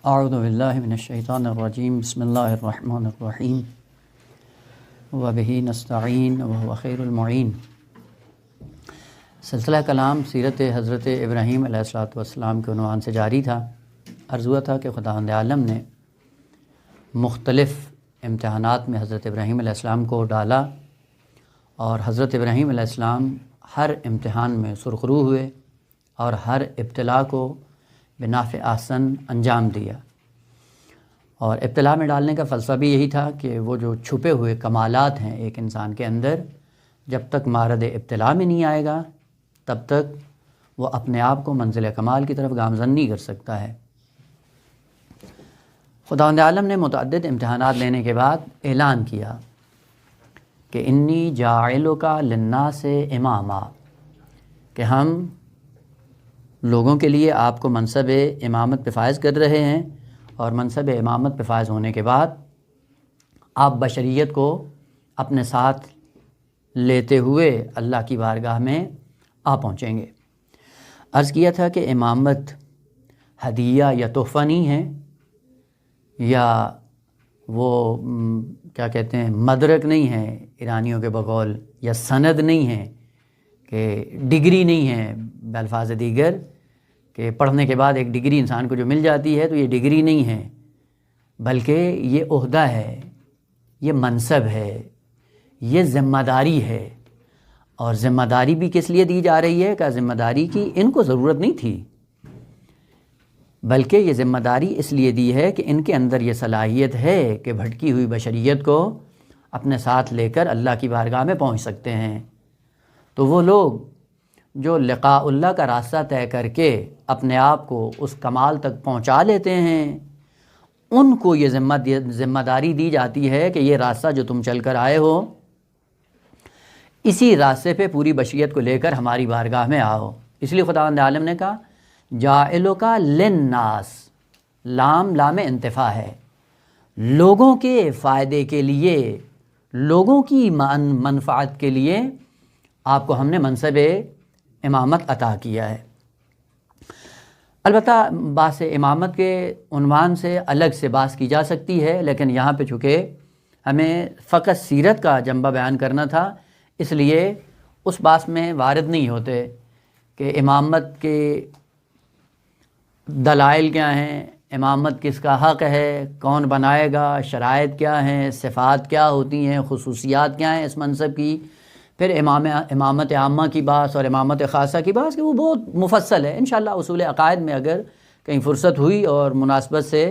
اعوذ باللہ من الشیطان الرجیم بسم اللہ الرحمن الرحیم وبہ نستعین وہو خیر المعین۔ سلسلہ کلام سیرت حضرت ابراہیم علیہ السلام کے عنوان سے جاری تھا۔ عرض ہوا تھا کہ خداوند عالم نے مختلف امتحانات میں حضرت ابراہیم علیہ السلام کو ڈالا اور حضرت ابراہیم علیہ السلام ہر امتحان میں سرخرو ہوئے اور ہر ابتلا کو بنافع احسن انجام دیا۔ اور ابتلا میں ڈالنے کا فلسفہ بھی یہی تھا کہ وہ جو چھپے ہوئے کمالات ہیں ایک انسان کے اندر، جب تک مارد ابتلا میں نہیں آئے گا تب تک وہ اپنے آپ کو منزل کمال کی طرف گامزن نہیں کر سکتا ہے۔ خداوند عالم نے متعدد امتحانات لینے کے بعد اعلان کیا کہ انی جاعلک للناس اماما، کہ ہم لوگوں کے لیے آپ کو منصب امامت پہ فائز کر رہے ہیں، اور منصب امامت پہ فائز ہونے کے بعد آپ بشریت کو اپنے ساتھ لیتے ہوئے اللہ کی بارگاہ میں آ پہنچیں گے۔ عرض کیا تھا کہ امامت ہدیہ یا تحفہ نہیں ہے، یا وہ کیا کہتے ہیں مدرک نہیں ہے ایرانیوں کے بقول، یا سند نہیں ہے کہ ڈگری نہیں ہے بالفاظ دیگر، کہ پڑھنے کے بعد ایک ڈگری انسان کو جو مل جاتی ہے تو یہ ڈگری نہیں ہے، بلکہ یہ عہدہ ہے، یہ منصب ہے، یہ ذمہ داری ہے۔ اور ذمہ داری بھی کس لیے دی جا رہی ہے؟ کہ ذمہ داری کی ان کو ضرورت نہیں تھی، بلکہ یہ ذمہ داری اس لیے دی ہے کہ ان کے اندر یہ صلاحیت ہے کہ بھٹکی ہوئی بشریت کو اپنے ساتھ لے کر اللہ کی بارگاہ میں پہنچ سکتے ہیں۔ تو وہ لوگ جو لقاء اللہ کا راستہ طے کر کے اپنے آپ کو اس کمال تک پہنچا لیتے ہیں، ان کو یہ ذمہ داری دی جاتی ہے کہ یہ راستہ جو تم چل کر آئے ہو، اسی راستے پہ پوری بشریت کو لے کر ہماری بارگاہ میں آؤ۔ اس لیے خداوند عالم نے کہا جاعلک للناس، لام انتفاع ہے، لوگوں کے فائدے کے لیے، لوگوں کی منفعت کے لیے آپ کو ہم نے منصب امامت عطا کیا ہے۔ البتہ بحث امامت کے عنوان سے الگ سے بحث کی جا سکتی ہے، لیکن یہاں پہ چونکہ ہمیں فقط سیرت کا جنبہ بیان کرنا تھا، اس لیے اس بحث میں وارد نہیں ہوتے کہ امامت کے دلائل کیا ہیں، امامت کس کا حق ہے، کون بنائے گا، شرائط کیا ہیں، صفات کیا ہوتی ہیں، خصوصیات کیا ہیں اس منصب کی، پھر امامت عامہ کی بات اور امامت خاصہ کی بات، کہ وہ بہت مفصل ہے۔ انشاءاللہ اصول عقائد میں اگر کہیں فرصت ہوئی اور مناسبت سے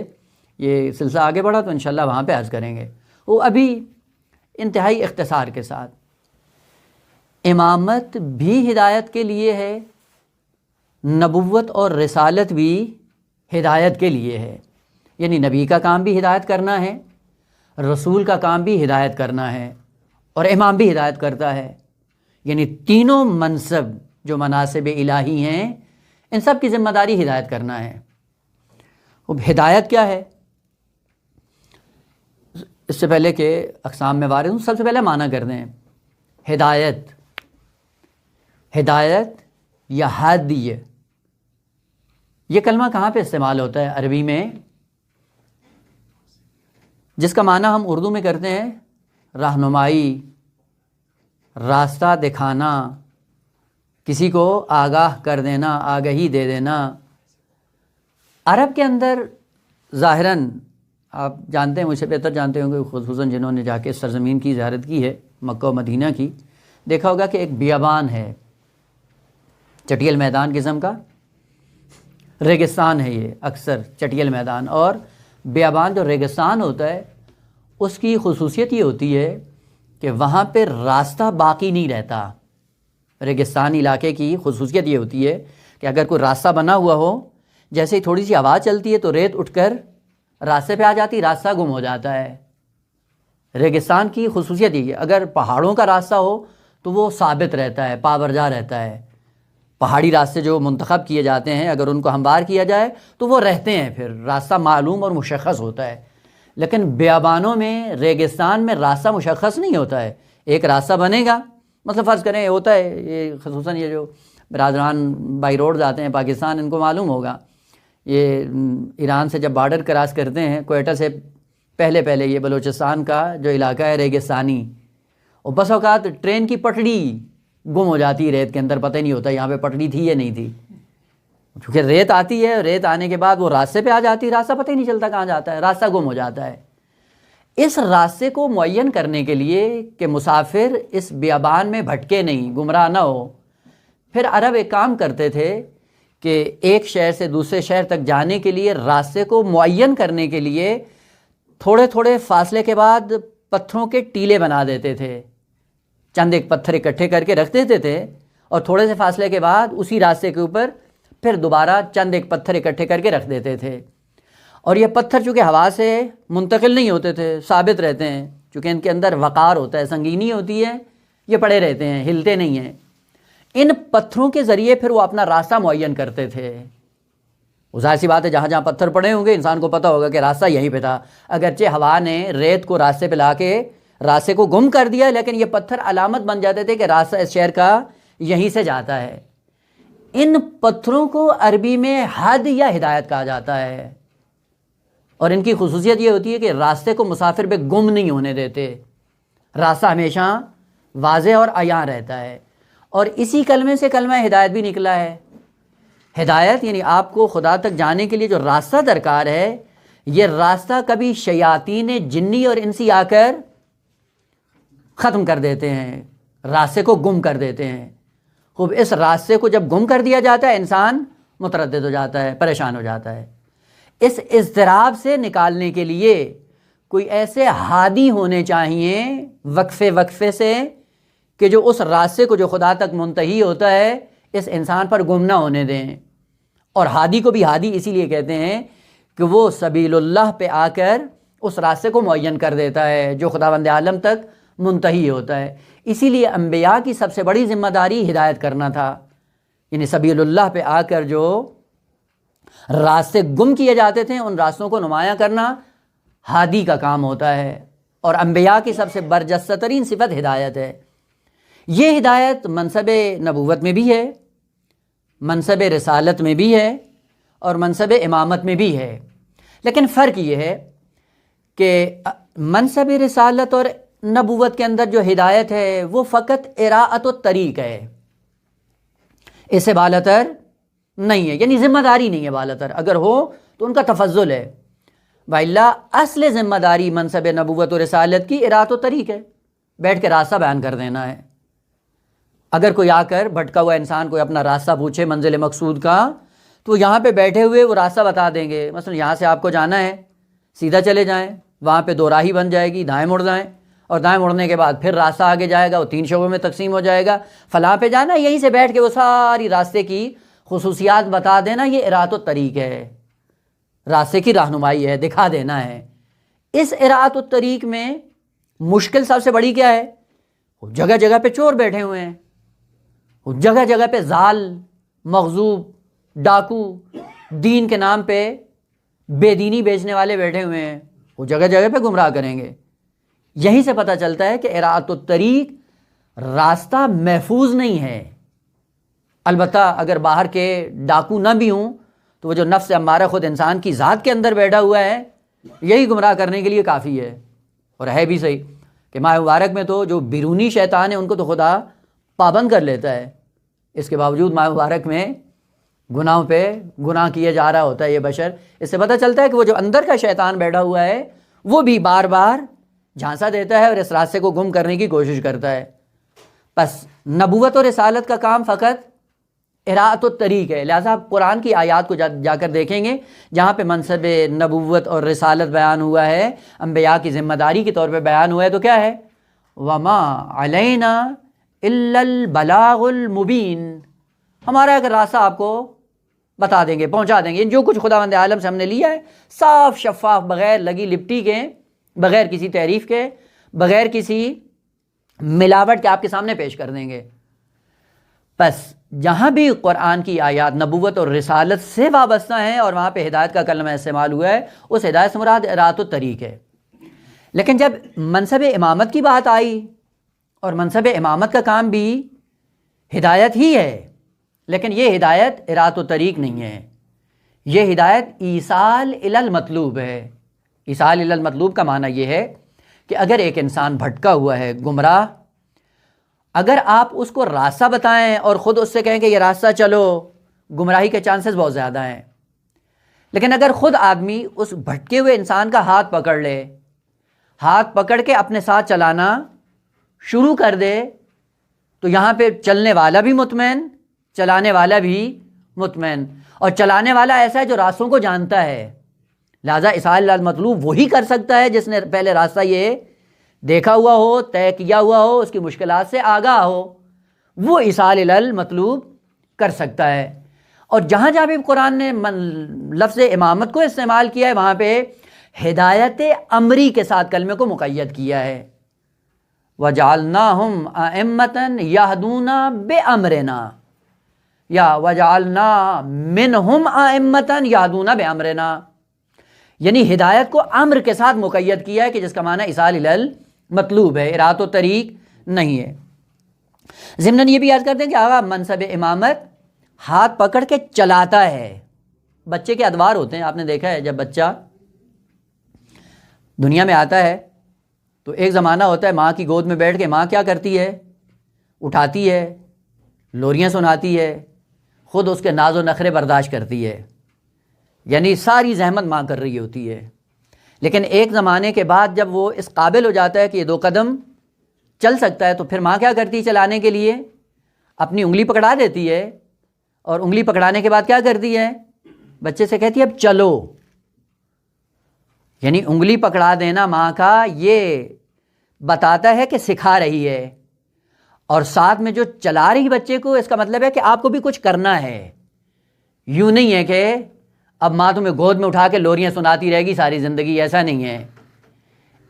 یہ سلسلہ آگے بڑھا تو انشاءاللہ وہاں پہ عرض کریں گے۔ وہ ابھی انتہائی اختصار کے ساتھ، امامت بھی ہدایت کے لیے ہے، نبوت اور رسالت بھی ہدایت کے لیے ہے، یعنی نبی کا کام بھی ہدایت کرنا ہے، رسول کا کام بھی ہدایت کرنا ہے، اور امام بھی ہدایت کرتا ہے۔ یعنی تینوں منصب جو مناصب الہی ہیں، ان سب کی ذمہ داری ہدایت کرنا ہے۔ اب ہدایت کیا ہے؟ اس سے پہلے کہ اقسام میں وارد ہوں، سب سے پہلے معنی کر دیں۔ ہدایت یا ہادی، یہ کلمہ کہاں پہ استعمال ہوتا ہے عربی میں؟ جس کا معنی ہم اردو میں کرتے ہیں رہنمائی، راستہ دکھانا، کسی کو آگاہ کر دینا، آگہی دے دینا۔ عرب کے اندر ظاہراً آپ جانتے ہیں، مجھ سے بہتر جانتے ہوں گے، خصوصاً جنہوں نے جا کے سرزمین کی زیارت کی ہے، مکہ و مدینہ کی، دیکھا ہوگا کہ ایک بیابان ہے، چٹیل میدان قسم کا، ریگستان ہے یہ، اکثر چٹیل میدان۔ اور بیابان جو ریگستان ہوتا ہے اس کی خصوصیت یہ ہوتی ہے کہ وہاں پہ راستہ باقی نہیں رہتا۔ ریگستان علاقے کی خصوصیت یہ ہوتی ہے کہ اگر کوئی راستہ بنا ہوا ہو، جیسے ہی تھوڑی سی آواز چلتی ہے تو ریت اٹھ کر راستے پہ آ جاتی، راستہ گم ہو جاتا ہے۔ ریگستان کی خصوصیت یہ ہے، اگر پہاڑوں کا راستہ ہو تو وہ ثابت رہتا ہے، پابرجا رہتا ہے۔ پہاڑی راستے جو منتخب کیے جاتے ہیں، اگر ان کو ہموار کیا جائے تو وہ رہتے ہیں، پھر راستہ معلوم اور مشخص ہوتا ہے۔ لیکن بیابانوں میں، ریگستان میں راستہ مشخص نہیں ہوتا ہے۔ ایک راستہ بنے گا، مثلا فرض کریں ہوتا ہے، یہ خصوصاً یہ جو برادران بائی روڈ آتے ہیں پاکستان، ان کو معلوم ہوگا، یہ ایران سے جب بارڈر کراس کرتے ہیں کوئٹہ سے پہلے یہ بلوچستان کا جو علاقہ ہے ریگستانی، اور بس اوقات ٹرین کی پٹڑی گم ہو جاتی ہے ریت کے اندر، پتہ ہی نہیں ہوتا یہاں پہ پٹڑی تھی یا نہیں تھی، کیونکہ ریت آتی ہے، ریت آنے کے بعد وہ راستے پہ آ جاتی ہے، راستہ پتہ ہی نہیں چلتا کہاں جاتا ہے، راستہ گم ہو جاتا ہے۔ اس راستے کو معین کرنے کے لیے کہ مسافر اس بیابان میں بھٹکے نہیں، گمراہ نہ ہو، پھر عرب ایک کام کرتے تھے کہ ایک شہر سے دوسرے شہر تک جانے کے لیے راستے کو معین کرنے کے لیے تھوڑے تھوڑے فاصلے کے بعد پتھروں کے ٹیلے بنا دیتے تھے، چند ایک پتھر اکٹھے کر کے رکھ دیتے تھے، اور تھوڑے سے فاصلے کے بعد اسی راستے کے اوپر پھر دوبارہ چند ایک پتھر اکٹھے کر کے رکھ دیتے تھے، اور یہ پتھر چونکہ ہوا سے منتقل نہیں ہوتے تھے، ثابت رہتے ہیں، چونکہ ان کے اندر وقار ہوتا ہے، سنگینی ہوتی ہے، یہ پڑے رہتے ہیں، ہلتے نہیں ہیں۔ ان پتھروں کے ذریعے پھر وہ اپنا راستہ معین کرتے تھے۔ ظاہر سی بات ہے جہاں جہاں پتھر پڑے ہوں گے انسان کو پتہ ہوگا کہ راستہ یہیں پہ تھا، اگرچہ ہوا نے ریت کو راستے پہ لا کے راستے کو گم کر دیا، لیکن یہ پتھر علامت بن جاتے تھے کہ راستہ اس شہر کا یہیں سے جاتا ہے۔ ان پتھروں کو عربی میں حد یا ہدایت کہا جاتا ہے، اور ان کی خصوصیت یہ ہوتی ہے کہ راستے کو مسافر پہ گم نہیں ہونے دیتے، راستہ ہمیشہ واضح اور عیاں رہتا ہے۔ اور اسی کلمے سے کلمہ ہدایت بھی نکلا ہے۔ ہدایت یعنی آپ کو خدا تک جانے کے لیے جو راستہ درکار ہے، یہ راستہ کبھی شیاطین جنی اور انسی آ کر ختم کر دیتے ہیں، راستے کو گم کر دیتے ہیں۔ خوب اس راستے کو جب گم کر دیا جاتا ہے انسان متردد ہو جاتا ہے، پریشان ہو جاتا ہے۔ اس اضطراب سے نکالنے کے لیے کوئی ایسے ہادی ہونے چاہیے وقفے سے کہ جو اس راستے کو جو خدا تک منتہی ہوتا ہے اس انسان پر گم نہ ہونے دیں۔ اور ہادی کو بھی ہادی اسی لیے کہتے ہیں کہ وہ سبیل اللہ پہ آ کر اس راستے کو معین کر دیتا ہے جو خداوند عالم تک منتہی ہوتا ہے۔ اسی لیے انبیاء کی سب سے بڑی ذمہ داری ہدایت کرنا تھا، یعنی سبیل اللہ پہ آ کر جو راستے گم کیے جاتے تھے ان راستوں کو نمایاں کرنا ہادی کا کام ہوتا ہے، اور انبیاء کی سب سے برجستہ ترین صفت ہدایت ہے۔ یہ ہدایت منصب نبوت میں بھی ہے، منصب رسالت میں بھی ہے، اور منصب امامت میں بھی ہے، لیکن فرق یہ ہے کہ منصب رسالت اور نبوت کے اندر جو ہدایت ہے وہ فقط اراءۃ الطریق ہے، اس سے بالاتر نہیں ہے، یعنی ذمہ داری نہیں ہے بالاتر، اگر ہو تو ان کا تفضل ہے، وإلا اصل ذمہ داری منصب نبوت و رسالت کی اراءۃ الطریق ہے، بیٹھ کے راستہ بیان کر دینا ہے۔ اگر کوئی آ کر بھٹکا ہوا انسان کوئی اپنا راستہ پوچھے منزل مقصود کا، تو یہاں پہ بیٹھے ہوئے وہ راستہ بتا دیں گے، مثلا یہاں سے آپ کو جانا ہے، سیدھا چلے جائیں، وہاں پہ دو راہی بن جائے گی، دائیں مڑ جائیں، اور دائیں مڑنے کے بعد پھر راستہ آگے جائے گا، وہ 3 شعبوں میں تقسیم ہو جائے گا، فلاں پہ جانا، یہیں سے بیٹھ کے وہ ساری راستے کی خصوصیات بتا دینا، یہ اراءۃ الطریق ہے، راستے کی رہنمائی ہے، دکھا دینا ہے۔ اس اراءۃ الطریق میں مشکل سب سے بڑی کیا ہے؟ جگہ جگہ پہ چور بیٹھے ہوئے ہیں، جگہ جگہ پہ زال، مغزوب، ڈاکو، دین کے نام پہ بے دینی بیچنے والے بیٹھے ہوئے ہیں، وہ جگہ جگہ پہ گمراہ کریں گے۔ یہیں سے پتہ چلتا ہے کہ اراءۃ الطریق راستہ محفوظ نہیں ہے۔ البتہ اگر باہر کے ڈاکو نہ بھی ہوں تو وہ جو نفس امارہ خود انسان کی ذات کے اندر بیٹھا ہوا ہے یہی گمراہ کرنے کے لیے کافی ہے، اور ہے بھی صحیح کہ ماہ مبارک میں تو جو بیرونی شیطان ہے ان کو تو خدا پابند کر لیتا ہے، اس کے باوجود ماہ مبارک میں گناہوں پہ گناہ کیے جا رہا ہوتا ہے یہ بشر۔ اس سے پتہ چلتا ہے کہ وہ جو اندر کا شیطان بیٹھا ہوا ہے وہ بھی بار بار جھانسا دیتا ہے اور اس راستے کو گم کرنے کی کوشش کرتا ہے۔ بس نبوت اور رسالت کا کام فقط اراءۃ الطریق ہے، لہٰذا آپ قرآن کی آیات کو جا کر دیکھیں گے جہاں پہ منصب نبوت اور رسالت بیان ہوا ہے، انبیاء کی ذمہ داری کے طور پہ بیان ہوا ہے، تو کیا ہے؟ وَمَا عَلَيْنَا إِلَّا الْبَلَاغُ الْمُبِينُ، ہمارا اگر راستہ آپ کو بتا دیں گے، پہنچا دیں گے، جو کچھ خداوند عالم سے ہم نے لیا ہے صاف شفاف، بغیر لگی لپٹی کے، بغیر کسی تعریف کے، بغیر کسی ملاوٹ کے آپ کے سامنے پیش کر دیں گے۔ بس جہاں بھی قرآن کی آیات نبوت اور رسالت سے وابستہ ہیں اور وہاں پہ ہدایت کا کلمہ استعمال ہوا ہے، اس ہدایت سے مراد اراءۃ الطریق ہے۔ لیکن جب منصب امامت کی بات آئی، اور منصب امامت کا کام بھی ہدایت ہی ہے، لیکن یہ ہدایت اراءۃ الطریق نہیں ہے، یہ ہدایت ایصال الی المطلوب ہے۔ ایصال الی المطلوب کا معنی یہ ہے کہ اگر ایک انسان بھٹکا ہوا ہے، گمراہ، اگر آپ اس کو راستہ بتائیں اور خود اس سے کہیں کہ یہ راستہ چلو، گمراہی کے چانسز بہت زیادہ ہیں۔ لیکن اگر خود آدمی اس بھٹکے ہوئے انسان کا ہاتھ پکڑ لے، ہاتھ پکڑ کے اپنے ساتھ چلانا شروع کر دے، تو یہاں پہ چلنے والا بھی مطمئن، چلانے والا بھی مطمئن، اور چلانے والا ایسا ہے جو راستوں کو جانتا ہے۔ لہٰذا ایصال المطلوب وہی کر سکتا ہے جس نے پہلے راستہ یہ دیکھا ہوا ہو، طے کیا ہوا ہو، اس کی مشکلات سے آگاہ ہو، وہ ایصال المطلوب کر سکتا ہے۔ اور جہاں جہاں بھی قرآن نے لفظ امامت کو استعمال کیا ہے، وہاں پہ ہدایت امری کے ساتھ کلمے کو مقید کیا ہے۔ وَجَعَلْنَاهُمْ أَئِمَّةً يَهْدُونَ بِأَمْرِنَا یا وَجَعَلْنَا مِنْهُمْ أَئِمَّةً يَهْدُونَ بِأَمْرِنَا، یعنی ہدایت کو امر کے ساتھ مقید کیا ہے کہ جس کا معنی ایصال الی المطلوب ہے، اراد و طریق نہیں ہے۔ ضمناً یہ بھی یاد کرتے ہیں کہ آقا منصب امامت ہاتھ پکڑ کے چلاتا ہے۔ بچے کے ادوار ہوتے ہیں، آپ نے دیکھا ہے جب بچہ دنیا میں آتا ہے تو ایک زمانہ ہوتا ہے ماں کی گود میں بیٹھ کے ماں کیا کرتی ہے، اٹھاتی ہے، لوریاں سناتی ہے، خود اس کے ناز و نخرے برداشت کرتی ہے، یعنی ساری زحمت ماں کر رہی ہوتی ہے۔ لیکن ایک زمانے کے بعد جب وہ اس قابل ہو جاتا ہے کہ یہ 2 قدم چل سکتا ہے، تو پھر ماں کیا کرتی ہے چلانے کے لیے؟ اپنی انگلی پکڑا دیتی ہے، اور انگلی پکڑانے کے بعد کیا کرتی ہے؟ بچے سے کہتی ہے اب چلو۔ یعنی انگلی پکڑا دینا ماں کا یہ بتاتا ہے کہ سکھا رہی ہے، اور ساتھ میں جو چلا رہی بچے کو، اس کا مطلب ہے کہ آپ کو بھی کچھ کرنا ہے۔ یوں نہیں ہے کہ اب ماں تمہیں گود میں اٹھا کے لوریاں سناتی رہے گی ساری زندگی، ایسا نہیں ہے۔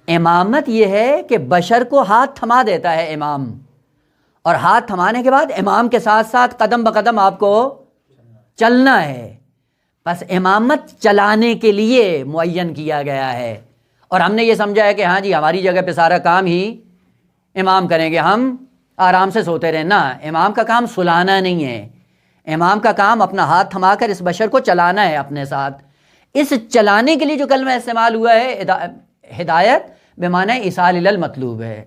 امامت یہ ہے کہ بشر کو ہاتھ تھما دیتا ہے امام، اور ہاتھ تھمانے کے بعد امام کے ساتھ ساتھ قدم بقدم آپ کو چلنا ہے۔ بس امامت چلانے کے لیے معین کیا گیا ہے، اور ہم نے یہ سمجھا ہے کہ ہاں جی ہماری جگہ پہ سارا کام ہی امام کریں گے، ہم آرام سے سوتے رہیں۔ نہ، امام کا کام سلانا نہیں ہے، امام کا کام اپنا ہاتھ تھما کر اس بشر کو چلانا ہے اپنے ساتھ۔ اس چلانے کے لیے جو کلمہ استعمال ہوا ہے ہدایت بمعنی ایصال الی المطلوب ہے۔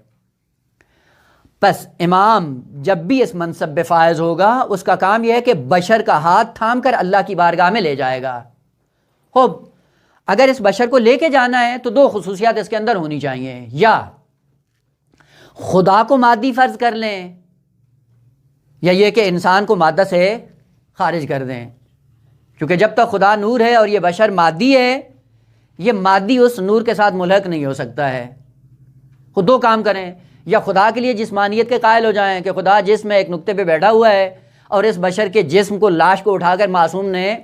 پس امام جب بھی اس منصب پہ فائز ہوگا، اس کا کام یہ ہے کہ بشر کا ہاتھ تھام کر اللہ کی بارگاہ میں لے جائے گا۔ خوب، اگر اس بشر کو لے کے جانا ہے تو 2 خصوصیات اس کے اندر ہونی چاہیے، یا خدا کو مادی فرض کر لیں، یا یہ کہ انسان کو مادہ سے خارج کر دیں، کیونکہ جب تک خدا نور ہے اور یہ بشر مادی ہے، یہ مادی اس نور کے ساتھ ملحق نہیں ہو سکتا ہے۔ خود 2 کام کریں، یا خدا کے لیے جسمانیت کے قائل ہو جائیں کہ خدا جسم میں ایک نقطے پہ بیٹھا ہوا ہے، اور اس بشر کے جسم کو، لاش کو اٹھا کر معصوم نے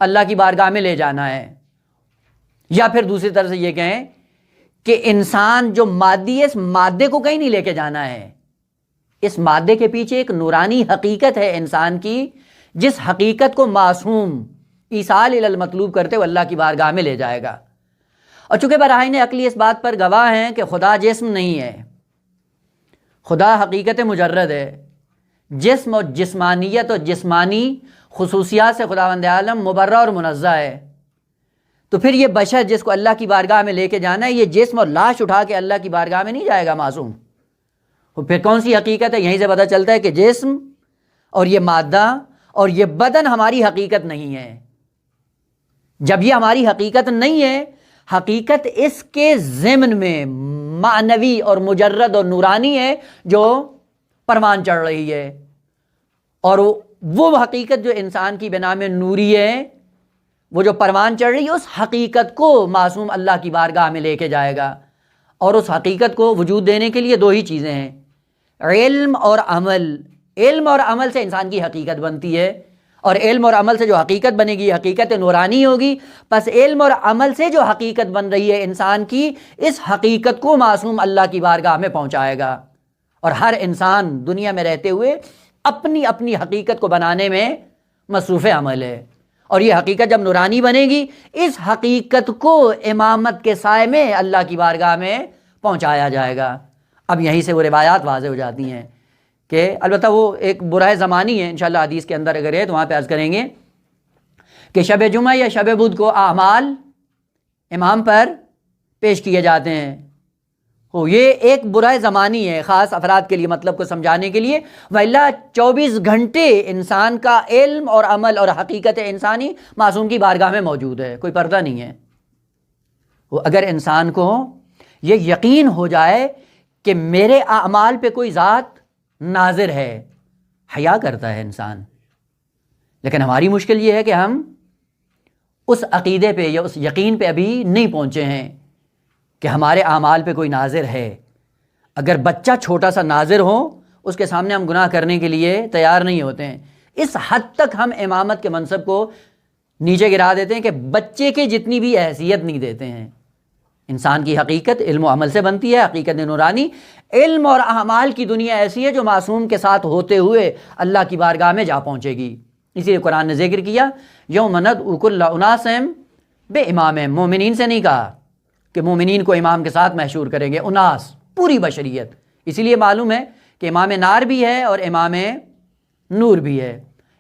اللہ کی بارگاہ میں لے جانا ہے۔ یا پھر دوسری طرف سے یہ کہیں کہ انسان جو مادی ہے، اس مادے کو کہیں نہیں لے کے جانا ہے، اس مادے کے پیچھے ایک نورانی حقیقت ہے انسان کی، جس حقیقت کو معصوم ایصال الی المطلوب کرتے ہوئے اللہ کی بارگاہ میں لے جائے گا۔ اور چونکہ براہین عقلی اس بات پر گواہ ہیں کہ خدا جسم نہیں ہے، خدا حقیقت مجرد ہے، جسم اور جسمانیت اور جسمانی خصوصیات سے خداوند عالم مبرہ اور منزہ ہے، تو پھر یہ بشر جس کو اللہ کی بارگاہ میں لے کے جانا ہے، یہ جسم اور لاش اٹھا کے اللہ کی بارگاہ میں نہیں جائے گا معصوم۔ تو پھر کون سی حقیقت ہے؟ یہیں سے پتہ چلتا ہے کہ جسم اور یہ مادہ اور یہ بدن ہماری حقیقت نہیں ہے۔ جب یہ ہماری حقیقت نہیں ہے، حقیقت اس کے ضمن میں معنوی اور مجرد اور نورانی ہے جو پروان چڑھ رہی ہے، اور وہ حقیقت جو انسان کی بنا میں نوری ہے، وہ جو پروان چڑھ رہی ہے، اس حقیقت کو معصوم اللہ کی بارگاہ میں لے کے جائے گا۔ اور اس حقیقت کو وجود دینے کے لیے 2 ہی چیزیں ہیں، علم اور عمل۔ علم اور عمل سے انسان کی حقیقت بنتی ہے، اور علم اور عمل سے جو حقیقت بنے گی، حقیقت نورانی ہوگی۔ پس علم اور عمل سے جو حقیقت بن رہی ہے انسان کی، اس حقیقت کو معصوم اللہ کی بارگاہ میں پہنچائے گا۔ اور ہر انسان دنیا میں رہتے ہوئے اپنی اپنی حقیقت کو بنانے میں مصروف عمل ہے، اور یہ حقیقت جب نورانی بنے گی، اس حقیقت کو امامت کے سائے میں اللہ کی بارگاہ میں پہنچایا جائے گا۔ اب یہیں سے وہ روایات واضح ہو جاتی ہیں کہ البتہ وہ ایک برائے زمانی ہے، انشاءاللہ حدیث کے اندر اگر ہے تو وہاں پہ عرض کریں گے کہ شب جمعہ یا شب بدھ کو اعمال امام پر پیش کیے جاتے ہیں. یہ ایک برائے زمانی ہے خاص افراد کے لیے، مطلب کو سمجھانے کے لیے، وَإِلَّا 24 گھنٹے انسان کا علم اور عمل اور حقیقت انسانی معصوم کی بارگاہ میں موجود ہے، کوئی پردہ نہیں ہے. اگر انسان کو یہ یقین ہو جائے کہ میرے اعمال پہ کوئی ذات ناظر ہے، حیا کرتا ہے انسان. لیکن ہماری مشکل یہ ہے کہ ہم اس عقیدے پہ یا اس یقین پہ ابھی نہیں پہنچے ہیں کہ ہمارے اعمال پہ کوئی ناظر ہے. اگر بچہ چھوٹا سا ناظر ہو، اس کے سامنے ہم گناہ کرنے کے لیے تیار نہیں ہوتے ہیں. اس حد تک ہم امامت کے منصب کو نیچے گرا دیتے ہیں کہ بچے کے جتنی بھی حیثیت نہیں دیتے ہیں. انسان کی حقیقت علم و عمل سے بنتی ہے، حقیقت نورانی. علم اور اعمال کی دنیا ایسی ہے جو معصوم کے ساتھ ہوتے ہوئے اللہ کی بارگاہ میں جا پہنچے گی. اسی لیے قرآن نے ذکر کیا یوم ندعو کل اناس بامامہم. مومنین سے نہیں کہا کہ مومنین کو امام کے ساتھ محشور کریں گے، اناس پوری بشریت. اسی لیے معلوم ہے کہ امام نار بھی ہے اور امام نور بھی ہے.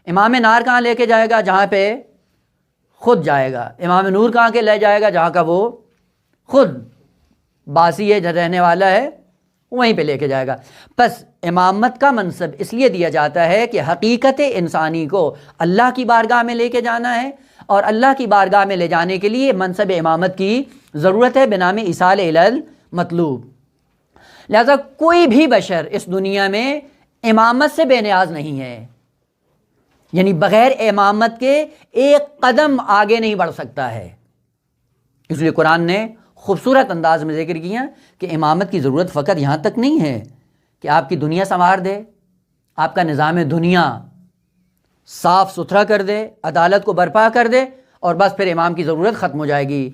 امام نار کہاں لے کے جائے گا؟ جہاں پہ خود جائے گا. امام نور کہاں کے لے جائے گا؟ جہاں کا وہ خود باسی ہے، رہنے والا ہے، وہیں پہ لے کے جائے گا. پس امامت کا منصب اس لیے دیا جاتا ہے کہ حقیقت انسانی کو اللہ کی بارگاہ میں لے کے جانا ہے، اور اللہ کی بارگاہ میں لے جانے کے لیے منصب امامت کی ضرورت ہے بنام ایصال الی المطلوب. لہذا کوئی بھی بشر اس دنیا میں امامت سے بے نیاز نہیں ہے، یعنی بغیر امامت کے ایک قدم آگے نہیں بڑھ سکتا ہے. اس لیے قرآن نے خوبصورت انداز میں ذکر کیا کہ امامت کی ضرورت فقط یہاں تک نہیں ہے کہ آپ کی دنیا سنوار دے، آپ کا نظام دنیا صاف ستھرا کر دے، عدالت کو برپا کر دے، اور بس پھر امام کی ضرورت ختم ہو جائے گی.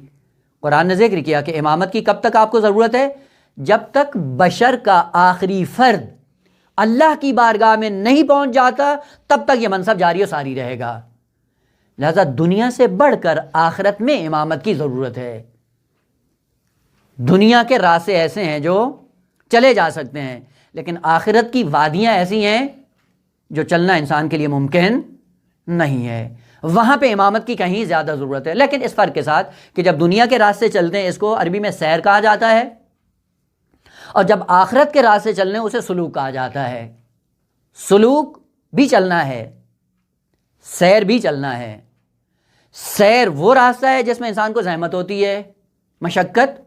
قرآن نے ذکر کیا کہ امامت کی کب تک آپ کو ضرورت ہے؟ جب تک بشر کا آخری فرد اللہ کی بارگاہ میں نہیں پہنچ جاتا، تب تک یہ منصب جاری و ساری رہے گا. لہذا دنیا سے بڑھ کر آخرت میں امامت کی ضرورت ہے. دنیا کے راستے ایسے ہیں جو چلے جا سکتے ہیں، لیکن آخرت کی وادیاں ایسی ہیں جو چلنا انسان کے لیے ممکن نہیں ہے. وہاں پہ امامت کی کہیں زیادہ ضرورت ہے، لیکن اس فرق کے ساتھ کہ جب دنیا کے راستے چلتے ہیں اس کو عربی میں سیر کہا جاتا ہے، اور جب آخرت کے راستے چلنے اسے سلوک کہا جاتا ہے. سلوک بھی چلنا ہے، سیر بھی چلنا ہے. سیر وہ راستہ ہے جس میں انسان کو زحمت ہوتی ہے، مشقت،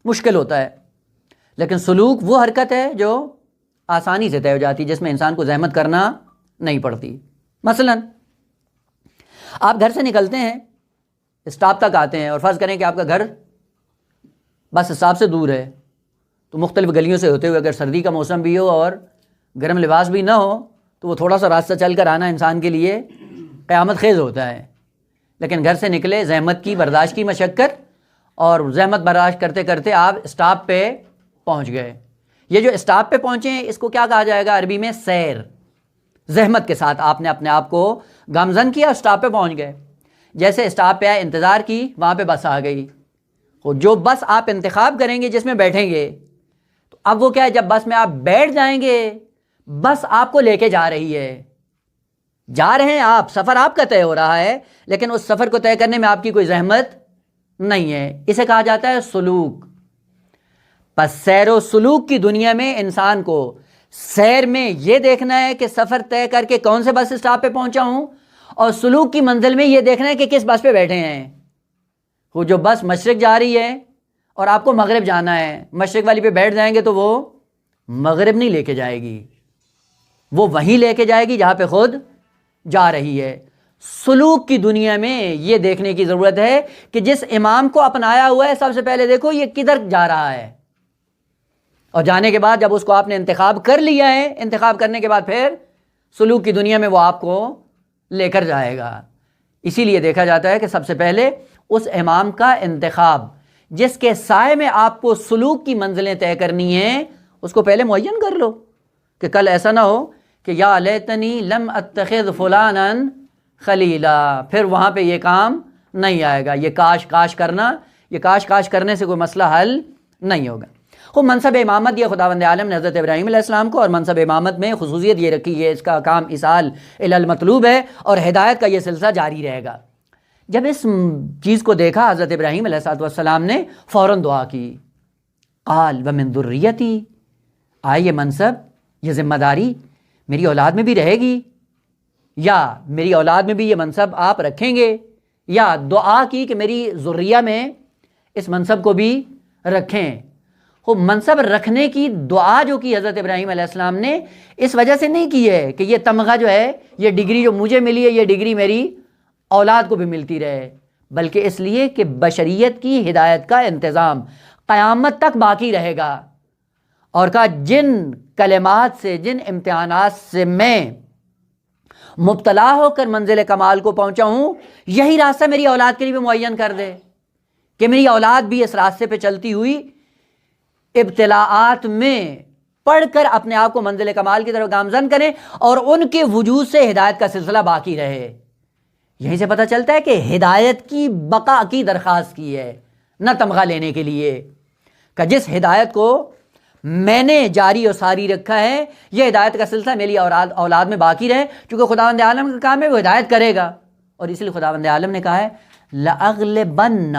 مشکل ہوتا ہے، لیکن سلوک وہ حرکت ہے جو آسانی سے طے ہو جاتی ہے، جس میں انسان کو زحمت کرنا نہیں پڑتی. مثلا آپ گھر سے نکلتے ہیں، اسٹاپ تک آتے ہیں، اور فرض کریں کہ آپ کا گھر بس اسٹاپ سے دور ہے، تو مختلف گلیوں سے ہوتے ہوئے اگر سردی کا موسم بھی ہو اور گرم لباس بھی نہ ہو تو وہ تھوڑا سا راستہ چل کر آنا انسان کے لیے قیامت خیز ہوتا ہے. لیکن گھر سے نکلے، زحمت کی برداشت کی مشقت، اور زحمت برداشت کرتے کرتے آپ اسٹاپ پہ پہنچ گئے. یہ جو اسٹاپ پہ پہنچے ہیں اس کو کیا کہا جائے گا عربی میں؟ سیر. زحمت کے ساتھ آپ نے اپنے آپ کو گامزن کیا، اسٹاپ پہ پہنچ گئے. جیسے اسٹاپ پہ آئے، انتظار کی، وہاں پہ بس آ گئی. جو بس آپ انتخاب کریں گے جس میں بیٹھیں گے، تو اب وہ کیا ہے، جب بس میں آپ بیٹھ جائیں گے بس آپ کو لے کے جا رہی ہے. جا رہے ہیں آپ، سفر آپ کا طے ہو رہا ہے، لیکن اس سفر کو طے کرنے میں آپ کی کوئی زحمت نہیں ہے. اسے کہا جاتا ہے سلوک. پس سیر و سلوک کی دنیا میں انسان کو سیر میں یہ دیکھنا ہے کہ سفر طے کر کے کون سے بس اسٹاپ پہ پہنچا ہوں، اور سلوک کی منزل میں یہ دیکھنا ہے کہ کس بس پہ بیٹھے ہیں. وہ جو بس مشرق جا رہی ہے اور آپ کو مغرب جانا ہے، مشرق والی پہ بیٹھ جائیں گے تو وہ مغرب نہیں لے کے جائے گی، وہ وہیں لے کے جائے گی جہاں پہ خود جا رہی ہے. سلوک کی دنیا میں یہ دیکھنے کی ضرورت ہے کہ جس امام کو اپنایا ہوا ہے، سب سے پہلے دیکھو یہ کدھر جا رہا ہے، اور جانے کے بعد جب اس کو آپ نے انتخاب کر لیا ہے، انتخاب کرنے کے بعد پھر سلوک کی دنیا میں وہ آپ کو لے کر جائے گا. اسی لیے دیکھا جاتا ہے کہ سب سے پہلے اس امام کا انتخاب جس کے سائے میں آپ کو سلوک کی منزلیں طے کرنی ہیں، اس کو پہلے معین کر لو کہ کل ایسا نہ ہو کہ یا لیتنی لم اتخذ فلانا خلیلا، پھر وہاں پہ یہ کام نہیں آئے گا. یہ کاش کاش کرنا، یہ کاش کاش کرنے سے کوئی مسئلہ حل نہیں ہوگا. خود منصب امامت یہ خداوند عالم نے حضرت ابراہیم علیہ السلام کو، اور منصب امامت میں خصوصیت یہ رکھی ہے، اس کا کام ایصال الی المطلوب ہے، اور ہدایت کا یہ سلسلہ جاری رہے گا. جب اس چیز کو دیکھا حضرت ابراہیم علیہ السلام نے فوراً دعا کی، قال ومن ذریتی، آئے یہ منصب، یہ ذمہ داری میری اولاد میں بھی رہے گی، یا میری اولاد میں بھی یہ منصب آپ رکھیں گے، یا دعا کی کہ میری ذریہ میں اس منصب کو بھی رکھیں۔ وہ منصب رکھنے کی دعا جو کی حضرت ابراہیم علیہ السلام نے، اس وجہ سے نہیں کی ہے کہ یہ تمغہ جو ہے، یہ ڈگری جو مجھے ملی ہے، یہ ڈگری میری اولاد کو بھی ملتی رہے، بلکہ اس لیے کہ بشریت کی ہدایت کا انتظام قیامت تک باقی رہے گا۔ اور کہا جن کلمات سے، جن امتحانات سے میں مبتلا ہو کر منزل کمال کو پہنچا ہوں، یہی راستہ میری اولاد کے لیے بھی معین کر دے کہ میری اولاد بھی اس راستے پہ چلتی ہوئی ابتلاعات میں پڑھ کر اپنے آپ کو منزل کمال کی طرف گامزن کریں، اور ان کے وجود سے ہدایت کا سلسلہ باقی رہے۔ یہیں سے پتہ چلتا ہے کہ ہدایت کی بقا کی درخواست کی ہے، نہ تمغہ لینے کے لیے، کہ جس ہدایت کو میں نے جاری و ساری رکھا ہے، یہ ہدایت کا سلسلہ میری اولاد میں باقی رہے، چونکہ خداوند عالم کا کام ہے وہ ہدایت کرے گا۔ اور اس لیے خداوند عالم نے کہا ہے لَأَغْلِبَنَّ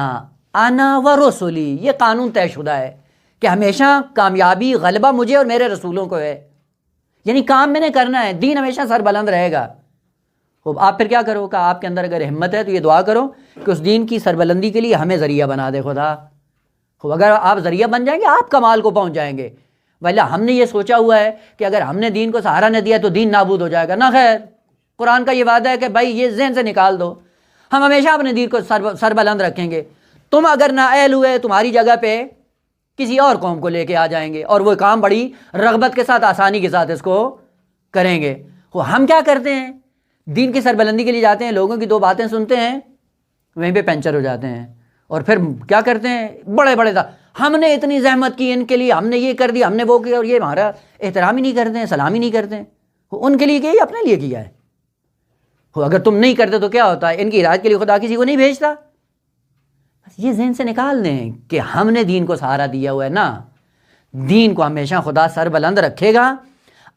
أَنَا وَرُسُلِي، یہ قانون طے شدہ ہے کہ ہمیشہ کامیابی، غلبہ مجھے اور میرے رسولوں کو ہے، یعنی کام میں نے کرنا ہے، دین ہمیشہ سر بلند رہے گا۔ آپ پھر کیا کرو کہ آپ کے اندر اگر ہمت ہے تو یہ دعا کرو کہ اس دین کی سربلندی کے لیے ہمیں ذریعہ بنا دے خدا۔ اگر آپ ذریعہ بن جائیں گے آپ کمال کو پہنچ جائیں گے، ولی ہم نے یہ سوچا ہوا ہے کہ اگر ہم نے دین کو سہارا نہ دیا تو دین نابود ہو جائے گا، نہ خیر، قرآن کا یہ وعدہ ہے کہ بھائی یہ ذہن سے نکال دو، ہم ہمیشہ اپنے دین کو سربلند رکھیں گے، تم اگر نہ اہل ہوئے تمہاری جگہ پہ کسی اور قوم کو لے کے آ جائیں گے، اور وہ کام بڑی رغبت کے ساتھ، آسانی کے ساتھ اس کو کریں گے۔ ہم کیا کرتے ہیں؟ دین کی سربلندی کے لیے جاتے ہیں، لوگوں کی دو باتیں سنتے ہیں، وہیں پہ پنچر ہو جاتے ہیں، اور پھر کیا کرتے ہیں؟ بڑے ہم نے اتنی زحمت کی ان کے لیے، ہم نے یہ کر دیا، ہم نے وہ کیا، اور یہ ہمارا احترام ہی نہیں کرتے ہیں، سلام ہی نہیں کرتے ہیں۔ ان کے لیے کیا، اپنے لیے کیا ہے؟ اگر تم نہیں کرتے تو کیا ہوتا ہے؟ ان کی ہدایت کے لیے خدا کسی کو نہیں بھیجتا۔ یہ ذہن سے نکال دیں کہ ہم نے دین کو سہارا دیا ہوا ہے، نا، دین کو ہمیشہ خدا سر بلند رکھے گا۔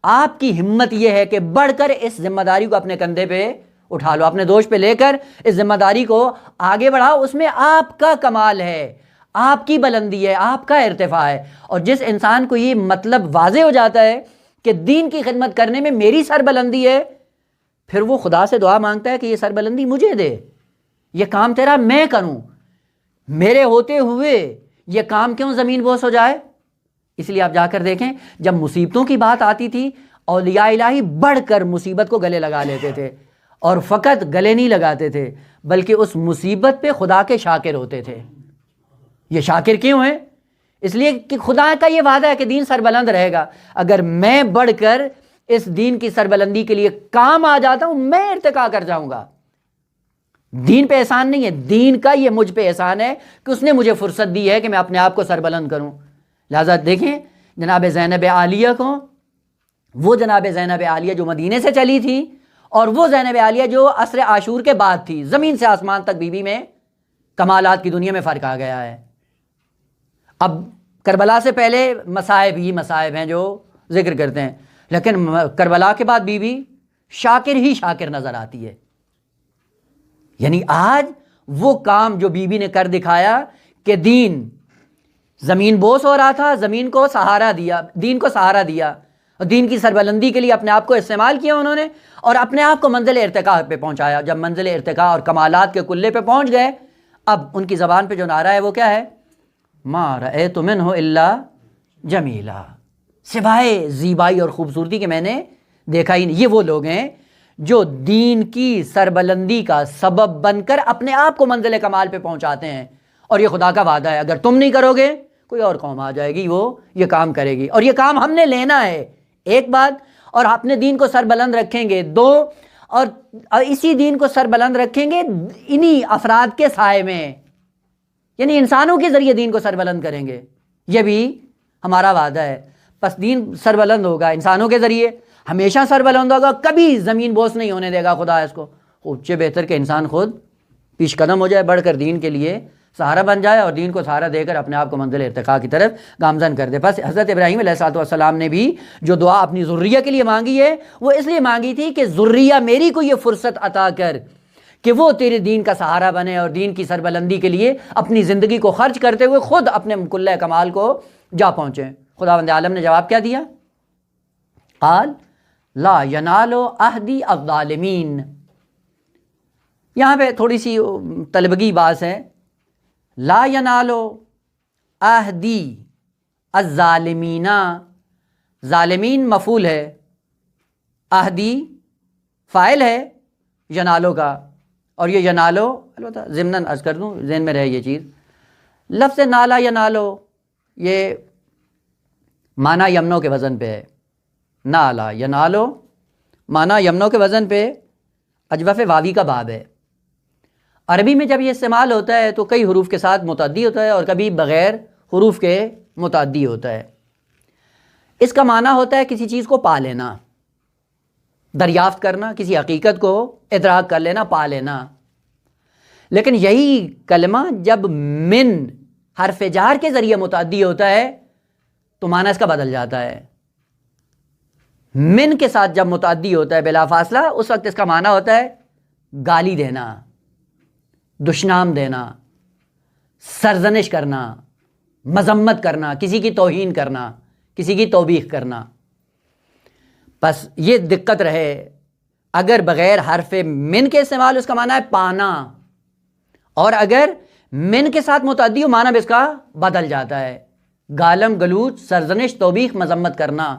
آپ کی ہمت یہ ہے کہ بڑھ کر اس ذمہ داری کو اپنے کندھے پہ اٹھا لو، اپنے دوش پہ لے کر اس ذمہ داری کو آگے بڑھاؤ، اس میں آپ کا کمال ہے، آپ کی بلندی ہے، آپ کا ارتفاع ہے۔ اور جس انسان کو یہ مطلب واضح ہو جاتا ہے کہ دین کی خدمت کرنے میں میری سر بلندی ہے، پھر وہ خدا سے دعا مانگتا ہے کہ یہ سر بلندی مجھے دے، یہ کام تیرا میں کروں، میرے ہوتے ہوئے یہ کام کیوں زمین بوس ہو جائے۔ اس لیے آپ جا کر دیکھیں، جب مصیبتوں کی بات آتی تھی، اولیاء الہی بڑھ کر مصیبت کو گلے لگا لیتے تھے، اور فقط گلے نہیں لگاتے تھے بلکہ اس مصیبت پہ خدا کے شاکر ہوتے تھے۔ یہ شاکر کیوں ہیں؟ اس لیے کہ خدا کا یہ وعدہ ہے کہ دین سربلند رہے گا۔ اگر میں بڑھ کر اس دین کی سربلندی کے لیے کام آ جاتا ہوں، میں ارتقا کر جاؤں گا۔ دین پہ احسان نہیں ہے، دین کا یہ مجھ پہ احسان ہے کہ اس نے مجھے فرصت دی ہے کہ میں اپنے آپ کو سربلند کروں۔ لہذا دیکھیں جناب زینب عالیہ کو، وہ جناب زینب عالیہ جو مدینے سے چلی تھی، اور وہ زینب عالیہ جو عصر عاشور کے بعد تھی، زمین سے آسمان تک بی بی میں کمالات کی دنیا میں فرق آ گیا ہے۔ اب کربلا سے پہلے مصائب ہی مصائب ہیں جو ذکر کرتے ہیں، لیکن کربلا کے بعد بی بی شاکر ہی شاکر نظر آتی ہے۔ یعنی آج وہ کام جو بی بی نے کر دکھایا کہ دین زمین بوس ہو رہا تھا، زمین کو سہارا دیا، دین کو سہارا دیا، اور دین کی سربلندی کے لیے اپنے آپ کو استعمال کیا انہوں نے، اور اپنے آپ کو منزل ارتقاء پہ پہنچایا۔ جب منزل ارتقاء اور کمالات کے قلے پہ پہنچ گئے، اب ان کی زبان پہ جو نعرہ ہے وہ کیا ہے؟ ما رأیت منہ الا جمیلا، سوائے زیبائی اور خوبصورتی کے میں نے دیکھا ہی نہیں۔ یہ وہ لوگ ہیں جو دین کی سربلندی کا سبب بن کر اپنے آپ کو منزل کمال پہ پہنچاتے ہیں، اور یہ خدا کا وعدہ ہے، اگر تم نہیں کرو گے کوئی اور قوم آ جائے گی، وہ یہ کام کرے گی، اور یہ کام ہم نے لینا ہے، ایک بات، اور اپنے دین کو سر بلند رکھیں گے، دو، اور اسی دین کو سر بلند رکھیں گے انہی افراد کے سائے میں، یعنی انسانوں کے ذریعے دین کو سر بلند کریں گے، یہ بھی ہمارا وعدہ ہے۔ پس دین سر بلند ہوگا انسانوں کے ذریعے، ہمیشہ سر بلند ہوگا، کبھی زمین بوس نہیں ہونے دے گا خدا اس کو۔ اس سے بہتر کہ انسان خود پیش قدم ہو جائے، بڑھ کر دین کے لیے سہارا بن جائے، اور دین کو سہارا دے کر اپنے آپ کو منزل ارتقاء کی طرف گامزن کر دے۔ بس حضرت ابراہیم علیہ السلام نے بھی جو دعا اپنی ذریہ کے لیے مانگی ہے، وہ اس لیے مانگی تھی کہ ذریہ میری کو یہ فرصت عطا کر کہ وہ تیرے دین کا سہارا بنے اور دین کی سربلندی کے لیے اپنی زندگی کو خرچ کرتے ہوئے خود اپنے مکلہ کمال کو جا پہنچیں۔ خداوند عالم نے جواب کیا دیا؟ قال لا ینال عہدی الظالمین۔ یہاں پہ تھوڑی سی طلبگی بات ہے، لا ینال عہدی الظالمین، ظالمین مفعول ہے، عہدی فاعل ہے ینالو کا، اور یہ ینالو البتہ ضمناً عرض کر دوں ذہن میں رہے یہ چیز، لفظ نالا ینالو یہ معنی یمنو کے وزن پہ ہے، نالا ینالو معنی یمنو کے وزن پہ اجوف واوی کا باب ہے۔ عربی میں جب یہ استعمال ہوتا ہے تو کئی حروف کے ساتھ متعدی ہوتا ہے اور کبھی بغیر حروف کے متعدی ہوتا ہے۔ اس کا معنی ہوتا ہے کسی چیز کو پا لینا، دریافت کرنا، کسی حقیقت کو ادراک کر لینا، پا لینا۔ لیکن یہی کلمہ جب من حرف جار کے ذریعے متعدی ہوتا ہے تو معنی اس کا بدل جاتا ہے۔ من کے ساتھ جب متعدی ہوتا ہے بلا فاصلہ، اس وقت اس کا معنی ہوتا ہے گالی دینا، دشنام دینا، سرزنش کرنا، مذمت کرنا، کسی کی توہین کرنا، کسی کی توبیخ کرنا۔ بس یہ دقت رہے، اگر بغیر حرف من کے استعمال اس کا معنی ہے پانا، اور اگر من کے ساتھ متعدی ہو معنی بھی اس کا بدل جاتا ہے، گالم گلوچ، سرزنش، توبیخ، مذمت کرنا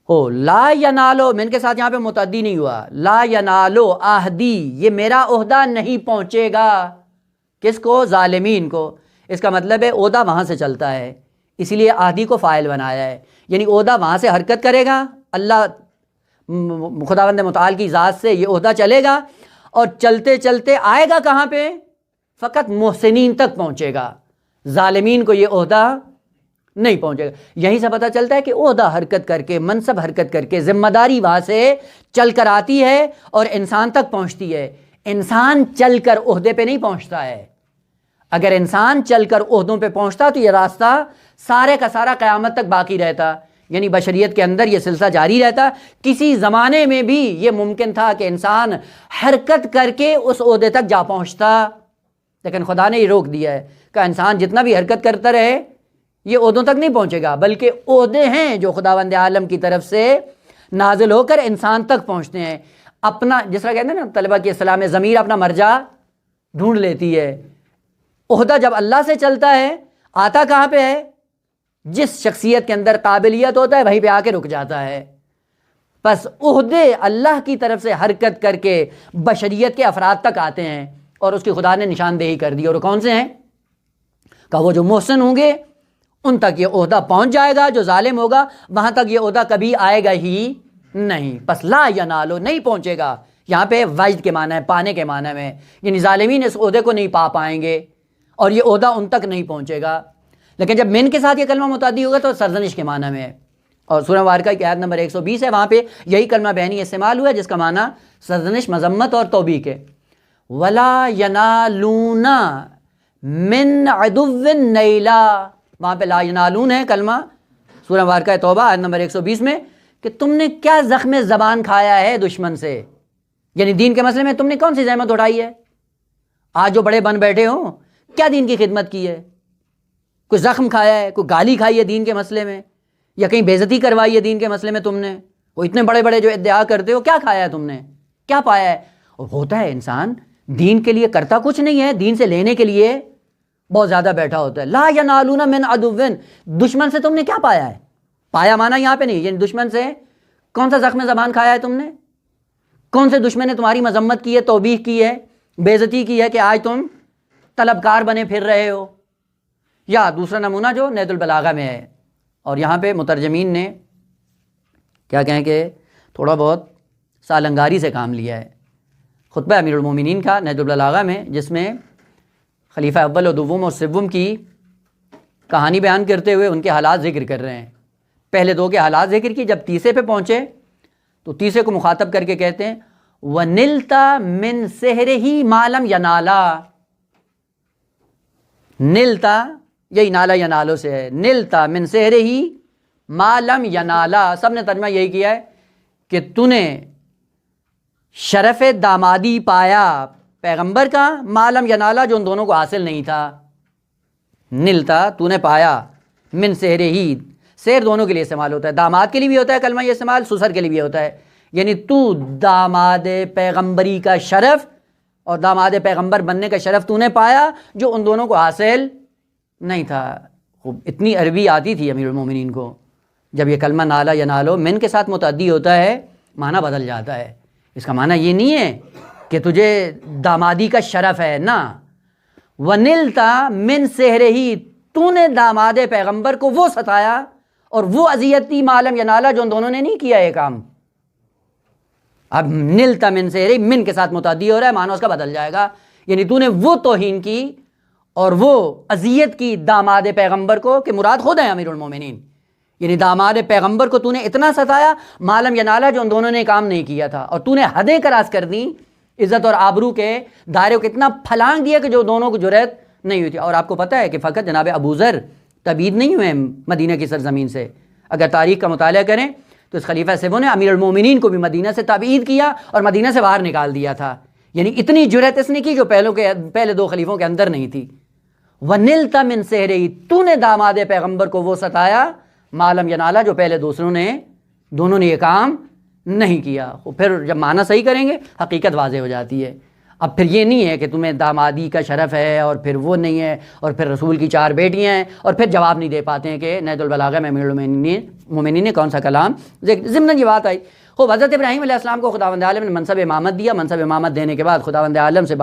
ہو۔ لا ینالو من کے ساتھ یہاں پہ متعدی نہیں ہوا، لا ینالو عہدی، یہ میرا عہدہ نہیں پہنچے گا، کس کو؟ ظالمین کو۔ اس کا مطلب ہے عہدہ وہاں سے چلتا ہے، اسی لیے عہدی کو فاعل بنایا ہے، یعنی عہدہ وہاں سے حرکت کرے گا، اللہ خداوند متعال کی ذات سے یہ عہدہ چلے گا، اور چلتے چلتے آئے گا کہاں پہ؟ فقط محسنین تک پہنچے گا، ظالمین کو یہ عہدہ نہیں پہنچے گا۔ یہیں سے پتہ چلتا ہے کہ عہدہ حرکت کر کے، منصب حرکت کر کے، ذمہ داری وہاں سے چل کر آتی ہے اور انسان تک پہنچتی ہے۔ انسان چل کر عہدے پہ نہیں پہنچتا ہے، اگر انسان چل کر عہدوں پہ پہنچتا تو یہ راستہ سارے کا سارا قیامت تک باقی رہتا، یعنی بشریت کے اندر یہ سلسلہ جاری رہتا۔ کسی زمانے میں بھی یہ ممکن تھا کہ انسان حرکت کر کے اس عہدے تک جا پہنچتا، لیکن خدا نے یہ روک دیا ہے کہ انسان جتنا بھی حرکت کرتا رہے یہ عہدوں تک نہیں پہنچے گا، بلکہ عہدے ہیں جو خداوند عالم کی طرف سے نازل ہو کر انسان تک پہنچتے ہیں۔ اپنا جس طرح کہتے ہیں نا طلبہ کی اصطلاح میں، ضمیر اپنا مرجع ڈھونڈ لیتی ہے۔ عہدہ جب اللہ سے چلتا ہے آتا کہاں پہ ہے؟ جس شخصیت کے اندر قابلیت ہوتا ہے وہیں پہ آ کے رک جاتا ہے۔ بس عہدے اللہ کی طرف سے حرکت کر کے بشریت کے افراد تک آتے ہیں، اور اس کی خدا نے نشاندہی کر دی، اور کون سے ہیں؟ کہ وہ جو محسن ہوں گے ان تک یہ عہدہ پہنچ جائے گا، جو ظالم ہوگا وہاں تک یہ عہدہ کبھی آئے گا ہی نہیں۔ پس لا ینالو نہیں پہنچے گا، یہاں پہ وجد کے معنی ہے، پانے کے معنی میں، یعنی ظالمین اس عہدے کو نہیں پا پائیں گے اور یہ عہدہ ان تک نہیں پہنچے گا۔ لیکن جب من کے ساتھ یہ کلمہ متعدی ہوگا تو سرزنش کے معنی میں ہے، اور سورہ مبارکہ کی آیت نمبر 120 ہے، وہاں پہ یہی کلمہ بہنی استعمال ہوا ہے جس کا معنی سرزنش، مذمت اور توبیخ ہے۔ وَلَا يَنَالُونَ مِنْ عَدُوٍّ نَيْلًا، وہاں پہ لا ینالون ہے کلمہ سورہ مبارکہ توبہ آیت نمبر 120 میں، کہ تم نے کیا زخم زبان کھایا ہے دشمن سے، یعنی دین کے مسئلے میں تم نے کون سی زحمت اٹھائی ہے؟ آج جو بڑے بن بیٹھے ہوں، کیا دین کی خدمت کی ہے؟ کوئی زخم کھایا ہے، کوئی گالی کھائی ہے دین کے مسئلے میں، یا کہیں بے عزتی کروائی ہے دین کے مسئلے میں تم نے؟ وہ اتنے بڑے بڑے جو ادعا کرتے ہو، کیا کھایا ہے تم نے، کیا پایا ہے؟ اور ہوتا ہے انسان دین کے لیے کرتا کچھ نہیں ہے، دین سے لینے کے لیے بہت زیادہ بیٹھا ہوتا ہے۔ لا ینالون من عدو، دشمن سے تم نے کیا پایا ہے؟ پایا مانا یہاں پہ نہیں، یعنی دشمن سے کون سا زخم زبان کھایا ہے تم نے؟ کون سے دشمن نے تمہاری مذمت کی ہے، توبیخ کی ہے، بے عزتی کی ہے کہ آج تم طلبکار بنے پھر رہے ہو؟ یا دوسرا نمونہ جو نیت البلاغہ میں ہے، اور یہاں پہ مترجمین نے کیا کہیں کہ تھوڑا بہت سالنگاری سے کام لیا ہے۔ خطبہ امیر المومنین کا نیت البلاغہ میں، جس میں خلیفہ اول و دوم اور سوم کی کہانی بیان کرتے ہوئے ان کے حالات ذکر کر رہے ہیں۔ پہلے دو کے حالات ذکر کی، جب تیسرے پہ پہنچے تو تیسرے کو مخاطب کر کے کہتے ہیں وَنِلْتَ مِن سِحْرِهِ مَا لَمْ يَنَالَا، نلتا یہی نالا ینالو سے ہے، نلتا من سحرِهِ مَا لَمْ يَنَالَا، سب نے ترجمہ یہی کیا ہے کہ تو نے شرف دامادی پایا پیغمبر کا، معلم ینالا جو ان دونوں کو حاصل نہیں تھا، نلتا تو نے پایا، من سحر ہی، سحر دونوں کے لیے استعمال ہوتا ہے، داماد کے لیے بھی ہوتا ہے کلمہ یہ استعمال، سسر کے لیے بھی ہوتا ہے، یعنی تو داماد پیغمبری کا شرف اور داماد پیغمبر بننے کا شرف تو نے پایا جو ان دونوں کو حاصل نہیں تھا۔ خوب اتنی عربی آتی تھی امیر المومنین کو، جب یہ کلمہ نالا یا نالو من کے ساتھ متعدی ہوتا ہے معنی بدل جاتا ہے۔ اس کا معنی یہ نہیں ہے کہ تجھے دامادی کا شرف ہے، نہ، وَنِلْتَ مِن سِحْرِهِ، تو نے داماد پیغمبر کو وہ ستایا اور وہ اذیت دی معلم ینالا جو ان دونوں نے نہیں کیا یہ کام۔ اب نلتا من سحرِهِ، من کے ساتھ متعدی ہو رہا ہے، معنی اس کا بدل جائے گا، یعنی تو نے وہ توہین کی اور وہ اذیت کی داماد پیغمبر کو، کہ مراد خود ہے امیر المومنین، یعنی داماد پیغمبر کو تو نے اتنا ستایا معلم ینالا جو ان دونوں نے کام نہیں کیا تھا، اور تو نے حدیں کراس کر دی، عزت اور آبرو کے دائرے کو اتنا پھلانگ دیا کہ جو دونوں کو جرأت نہیں ہوئی تھی۔ اور آپ کو پتہ ہے کہ فقط جناب ابو ذر تبعید نہیں ہوئے مدینہ کی سرزمین سے، اگر تاریخ کا مطالعہ کریں تو اس خلیفہ سیووں نے امیر المومنین کو بھی مدینہ سے تبعید کیا اور مدینہ سے باہر نکال دیا تھا، یعنی اتنی جرأت اس نے کی جو پہلے دو خلیفوں کے اندر نہیں تھی۔ وَنِلْتَ مِن سِحْرِهِ، تو نے داماد پیغمبر کو وہ ستایا معلم ینالا جو پہلے دونوں نے یہ کام نہیں کیا۔ پھر جب معنی صحیح کریں گے حقیقت واضح ہو جاتی ہے۔ اب پھر یہ نہیں ہے کہ تمہیں دامادی کا شرف ہے اور پھر وہ نہیں ہے اور پھر رسول کی 4 بیٹیاں ہیں اور پھر جواب نہیں دے پاتے ہیں کہ نہج البلاغہ میں امیر المومنین نے کون سا کلام ضمن یہ بات آئی۔ خوب حضرت ابراہیم علیہ السلام کو خداوند عالم نے منصب امامت دیا، منصب امامت دینے کے بعد خداوند عالم سے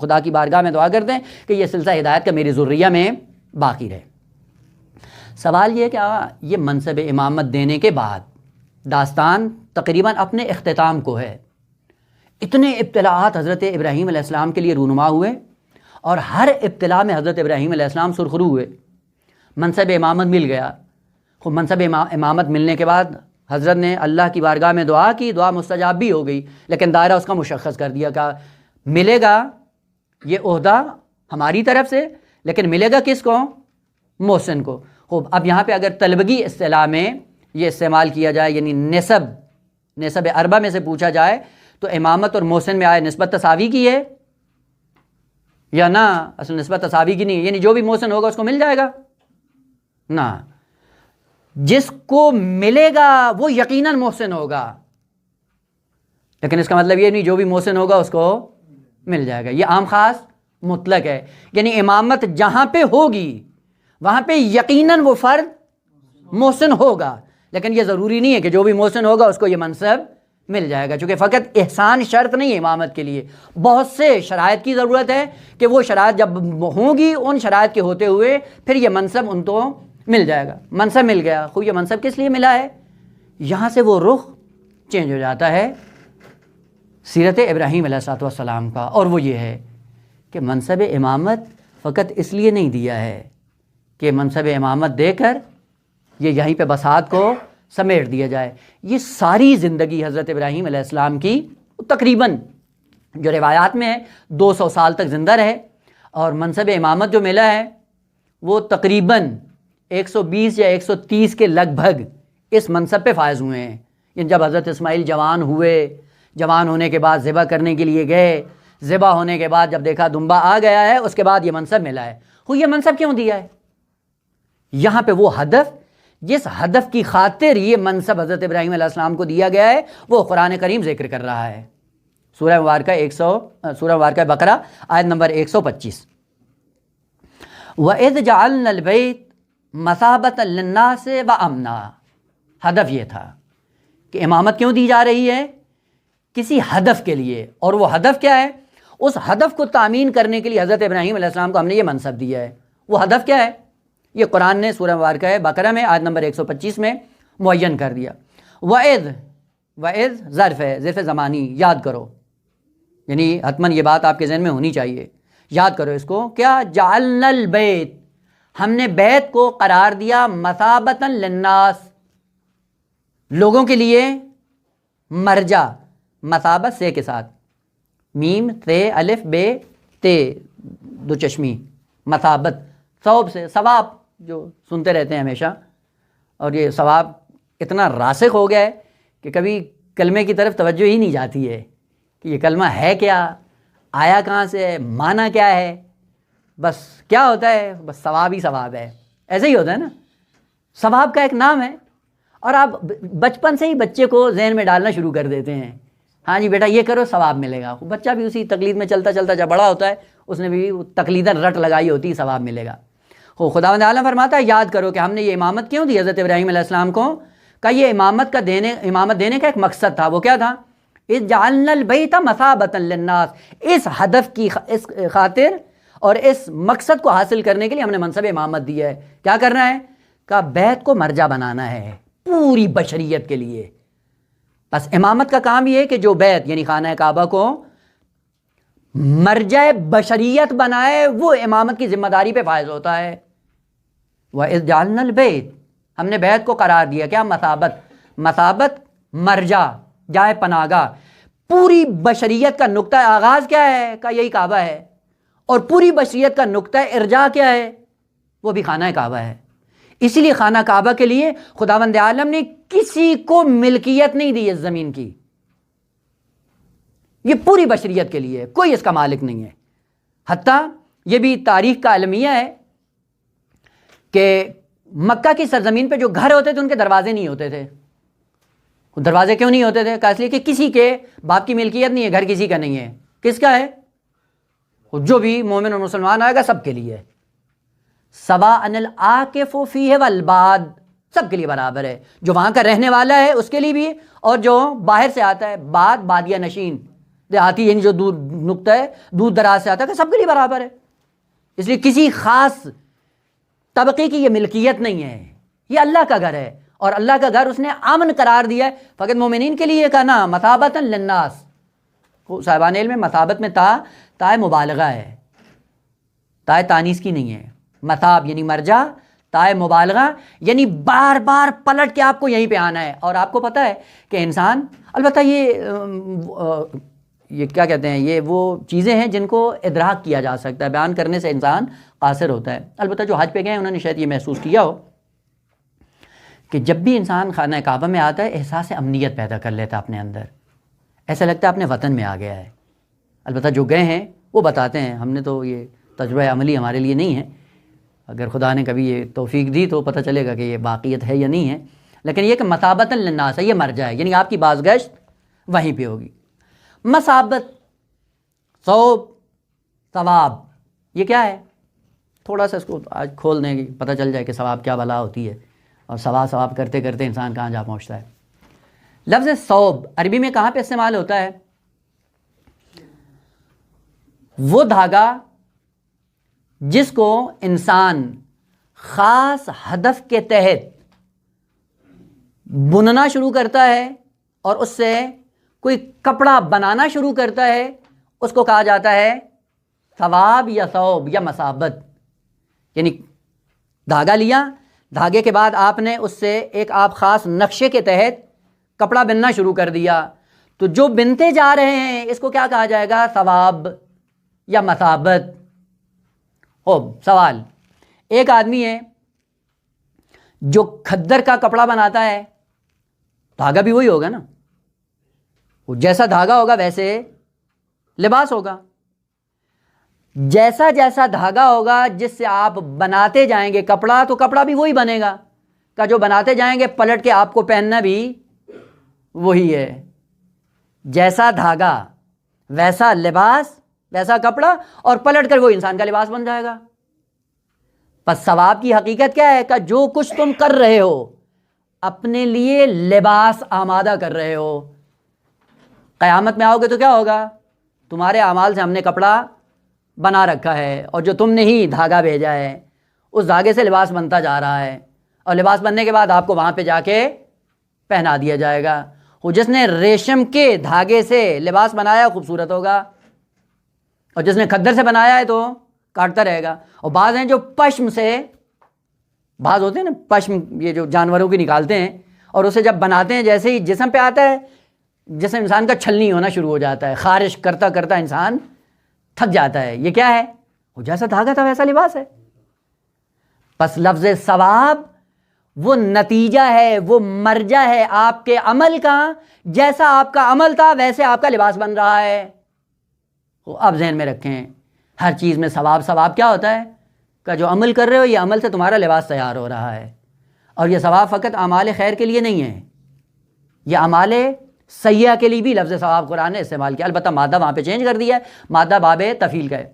خدا کی بارگاہ میں دعا کرتے ہیں کہ یہ سلسلہ ہدایت کا میری ذریہ میں باقی رہے۔ سوال یہ کہ یہ منصب امامت دینے کے بعد داستان تقریباً اپنے اختتام کو ہے، اتنے ابتلاعات حضرت ابراہیم علیہ السلام کے لیے رونما ہوئے اور ہر ابتلاء میں حضرت ابراہیم علیہ السلام سرخرو ہوئے، منصب امامت مل گیا۔ خوب منصب امامت ملنے کے بعد حضرت نے اللہ کی بارگاہ میں دعا کی، دعا مستجاب بھی ہو گئی، لیکن دائرہ اس کا مشخص کر دیا کہ ملے گا یہ عہدہ ہماری طرف سے، لیکن ملے گا کس کو؟ محسن کو۔ خوب اب یہاں پہ اگر طلبگی اصطلاح میں یہ استعمال کیا جائے، یعنی نسب اربع میں سے پوچھا جائے تو امامت اور محسن میں آئے نسبت تساوی کی ہے یا نہ؟ اصل نسبت تساوی کی نہیں، یعنی جو بھی محسن ہوگا اس کو مل جائے گا؟ نہ، جس کو ملے گا وہ یقیناً محسن ہوگا، لیکن اس کا مطلب یہ نہیں جو بھی محسن ہوگا اس کو مل جائے گا، یہ عام خاص مطلق ہے، یعنی امامت جہاں پہ ہوگی وہاں پہ یقیناً وہ فرد محسن ہوگا، لیکن یہ ضروری نہیں ہے کہ جو بھی محسن ہوگا اس کو یہ منصب مل جائے گا، چونکہ فقط احسان شرط نہیں ہے امامت کے لیے، بہت سے شرائط کی ضرورت ہے کہ وہ شرائط جب ہوں گی ان شرائط کے ہوتے ہوئے پھر یہ منصب ان کو مل جائے گا۔ منصب مل گیا، خوب یہ منصب کس لیے ملا ہے؟ یہاں سے وہ رخ چینج ہو جاتا ہے سیرت ابراہیم علیہ السلام کا، اور وہ یہ ہے کہ منصب امامت فقط اس لیے نہیں دیا ہے کہ منصب امامت دے کر یہ یہیں پہ بساط کو سمیٹ دیا جائے، یہ ساری زندگی حضرت ابراہیم علیہ السلام کی تقریباً جو روایات میں ہے 200 سال تک زندہ رہے، اور منصب امامت جو ملا ہے وہ تقریباً 120 یا 130 کے لگ بھگ اس منصب پہ فائز ہوئے ہیں۔ یعنی جب حضرت اسماعیل جوان ہوئے، جوان ہونے کے بعد ذبح کرنے کے لیے گئے، ذبح ہونے کے بعد جب دیکھا دمبا آ گیا ہے، اس کے بعد یہ منصب ملا ہے۔ یہ منصب کیوں دیا ہے؟ یہاں پہ وہ ہدف، جس ہدف کی خاطر یہ منصب حضرت ابراہیم علیہ السلام کو دیا گیا ہے، وہ قرآن کریم ذکر کر رہا ہے۔ سورہ مبارکہ بقرہ آیت نمبر 125، وَإِذْ جَعَلْنَا الْبَيْتَ مَثَابَةً لِلنَّاسِ وَأَمْنًا، ہدف یہ تھا کہ امامت کیوں دی جا رہی ہے؟ کسی ہدف کے لیے، اور وہ ہدف کیا ہے؟ اس ہدف کو تامین کرنے کے لیے حضرت ابراہیم علیہ السلام کو ہم نے یہ منصب دیا ہے۔ وہ ہدف کیا ہے؟ یہ قرآن نے سورہ مبارکہ بقرہ میں آیت نمبر 125 میں معین کر دیا۔ وَإِذْ ظرف ہے، ظرف زمانی، یاد کرو، یعنی حتماً یہ بات آپ کے ذہن میں ہونی چاہیے، یاد کرو اس کو۔ کیا؟ جعلنا البیت، ہم نے بیت کو قرار دیا مثابۃ للناس، لوگوں کے لیے، مرجع، مثابت سے کے ساتھ، میم تے الف بے تے دو چشمی، مثابت، ثواب سے، ثواب جو سنتے رہتے ہیں ہمیشہ، اور یہ ثواب اتنا راسخ ہو گیا ہے کہ کبھی کلمے کی طرف توجہ ہی نہیں جاتی ہے کہ یہ کلمہ ہے کیا، آیا کہاں سے ہے، معنی کیا ہے. بس کیا ہوتا ہے، بس ثواب ہی ثواب ہے. ایسے ہی ہوتا ہے نا، ثواب کا ایک نام ہے، اور آپ بچپن سے ہی بچے کو ذہن میں ڈالنا شروع کر دیتے ہیں، ہاں جی بیٹا یہ کرو ثواب ملے گا. بچہ بھی اسی تقلید میں چلتا چلتا جب بڑا ہوتا ہے اس نے بھی تقلیداً رٹ لگائی ہوتی، ثواب ملے گا. خداوند عالم فرماتا ہے یاد کرو کہ ہم نے یہ امامت کیوں دی حضرت ابراہیم علیہ السلام کو، کہ یہ امامت دینے کا ایک مقصد تھا. وہ کیا تھا؟ اذ جعلنا البیت مثابۃ للناس. اس ہدف کی اس خاطر اور اس مقصد کو حاصل کرنے کے لیے ہم نے منصب امامت دی ہے. کیا کرنا ہے؟ کہ بیت کو مرجع بنانا ہے پوری بشریت کے لیے. بس امامت کا کام یہ ہے کہ جو بیت یعنی خانہ کعبہ کو مرجع بشریت بنائے، وہ امامت کی ذمہ داری پہ فائز ہوتا ہے. وَإِذْ جَعَلْنَا الْبَيْتَ، ہم نے بیت کو قرار دیا کیا؟ مثابت مرجع، جائے پناہ گاہ. پوری بشریت کا نقطہ آغاز کیا ہے؟ کہ یہی کعبہ ہے. اور پوری بشریت کا نقطہ ارجاع کیا ہے؟ وہ بھی خانہ کعبہ ہے. اسی لیے خانہ کعبہ کے لیے خداوند عالم نے کسی کو ملکیت نہیں دی اس زمین کی. یہ پوری بشریت کے لیے، کوئی اس کا مالک نہیں ہے. حتیٰ یہ بھی تاریخ کا المیہ ہے کہ مکہ کی سرزمین پہ جو گھر ہوتے تھے ان کے دروازے نہیں ہوتے تھے. دروازے کیوں نہیں ہوتے تھے؟ کہ اس لیے کہ کسی کے باپ کی ملکیت نہیں ہے، گھر کسی کا نہیں ہے. کس کا ہے؟ جو بھی مومن اور مسلمان آئے گا سب کے لیے. سواء العاکف فیہ والباد، سب کے لیے برابر ہے. جو وہاں کا رہنے والا ہے اس کے لیے بھی، اور جو باہر سے آتا ہے، بادیہ نشین دیہاتی، یعنی جو دور نقطہ ہے دور دراز سے آتا ہے، کہ سب کے لیے برابر ہے. اس لیے کسی خاص طبقے کی یہ ملکیت نہیں ہے، یہ اللہ کا گھر ہے. اور اللہ کا گھر اس نے امن قرار دیا ہے فقط مومنین کے لیے. کا نا مثابۃ للناس. صاحبان علم میں مثابت میں تا مبالغہ ہے، تا تانیث کی نہیں ہے. مثاب یعنی مرجع، تا مبالغہ یعنی بار بار پلٹ کے آپ کو یہیں پہ آنا ہے. اور آپ کو پتہ ہے کہ انسان، البتہ یہ کیا کہتے ہیں، یہ وہ چیزیں ہیں جن کو ادراک کیا جا سکتا ہے، بیان کرنے سے انسان قاصر ہوتا ہے. البتہ جو حج پہ گئے ہیں انہوں نے شاید یہ محسوس کیا ہو کہ جب بھی انسان خانہ کعبہ میں آتا ہے احساس امنیت پیدا کر لیتا ہے اپنے اندر، ایسا لگتا ہے اپنے وطن میں آ گیا ہے. البتہ جو گئے ہیں وہ بتاتے ہیں، ہم نے تو یہ تجربہ عملی ہمارے لیے نہیں ہے، اگر خدا نے کبھی یہ توفیق دی تو پتہ چلے گا کہ یہ واقعیت ہے یا نہیں ہے. لیکن یہ کہ مثابۃ للناس ہے، یہ مرجع ہے، یعنی آپ کی بازگشت وہیں پہ ہوگی. مثابت، ثواب، ثواب، یہ کیا ہے؟ تھوڑا سا اس کو آج کھول دیں گے پتہ چل جائے کہ ثواب کیا بلا ہوتی ہے، اور ثواب کرتے کرتے انسان کہاں جا پہنچتا ہے. لفظ ثوب عربی میں کہاں پہ استعمال ہوتا ہے؟ وہ دھاگا جس کو انسان خاص ہدف کے تحت بننا شروع کرتا ہے اور اس سے کوئی کپڑا بنانا شروع کرتا ہے، اس کو کہا جاتا ہے ثواب یا ثوب یا مثابت. یعنی دھاگا لیا، دھاگے کے بعد آپ نے اس سے ایک آپ خاص نقشے کے تحت کپڑا بننا شروع کر دیا، تو جو بنتے جا رہے ہیں اس کو کیا کہا جائے گا؟ ثواب یا مثابت. سوال، ایک آدمی ہے جو کھدر کا کپڑا بناتا ہے، دھاگا بھی وہی ہوگا نا، وہ جیسا دھاگا ہوگا ویسے لباس ہوگا. جیسا جیسا دھاگا ہوگا جس سے آپ بناتے جائیں گے کپڑا، تو کپڑا بھی وہی بنے گا. کا جو بناتے جائیں گے پلٹ کے آپ کو پہننا بھی وہی ہے. جیسا دھاگا ویسا لباس، ویسا کپڑا، اور پلٹ کر وہ انسان کا لباس بن جائے گا. پس ثواب کی حقیقت کیا ہے؟ کہ جو کچھ تم کر رہے ہو اپنے لیے لباس آمادہ کر رہے ہو. قیامت میں آؤ گے تو کیا ہوگا؟ تمہارے اعمال سے ہم نے کپڑا بنا رکھا ہے، اور جو تم نے ہی دھاگا بھیجا ہے اس دھاگے سے لباس بنتا جا رہا ہے، اور لباس بننے کے بعد آپ کو وہاں پہ جا کے پہنا دیا جائے گا. وہ جس نے ریشم کے دھاگے سے لباس بنایا خوبصورت ہوگا، اور جس نے کھدر سے بنایا ہے تو کاٹتا رہے گا. اور بعض ہیں جو پشم سے، بعض ہوتے ہیں نا پشم، یہ جو جانوروں کی نکالتے ہیں اور اسے جب بناتے ہیں جیسے ہی جسم پہ آتا ہے جسم انسان کا چھلنی ہونا شروع ہو جاتا ہے، خارش کرتا کرتا انسان تھک جاتا ہے. یہ کیا ہے؟ وہ جیسا دھاگا تھا ویسا لباس ہے. پس لفظ ثواب وہ نتیجہ ہے، وہ مرجع ہے آپ کے عمل کا. جیسا آپ کا عمل تھا ویسے آپ کا لباس بن رہا ہے. اب ذہن میں رکھیں ہر چیز میں ثواب کیا ہوتا ہے کہ جو عمل کر رہے ہو یہ عمل سے تمہارا لباس تیار ہو رہا ہے. اور یہ ثواب فقط اعمال خیر کے لیے نہیں ہے، یہ اعمال سیئہ کے لیے بھی لفظ ثواب قرآن نے استعمال کیا. البتہ مادہ وہاں پہ چینج کر دیا ہے، مادہ باب تفعیل کا ہے.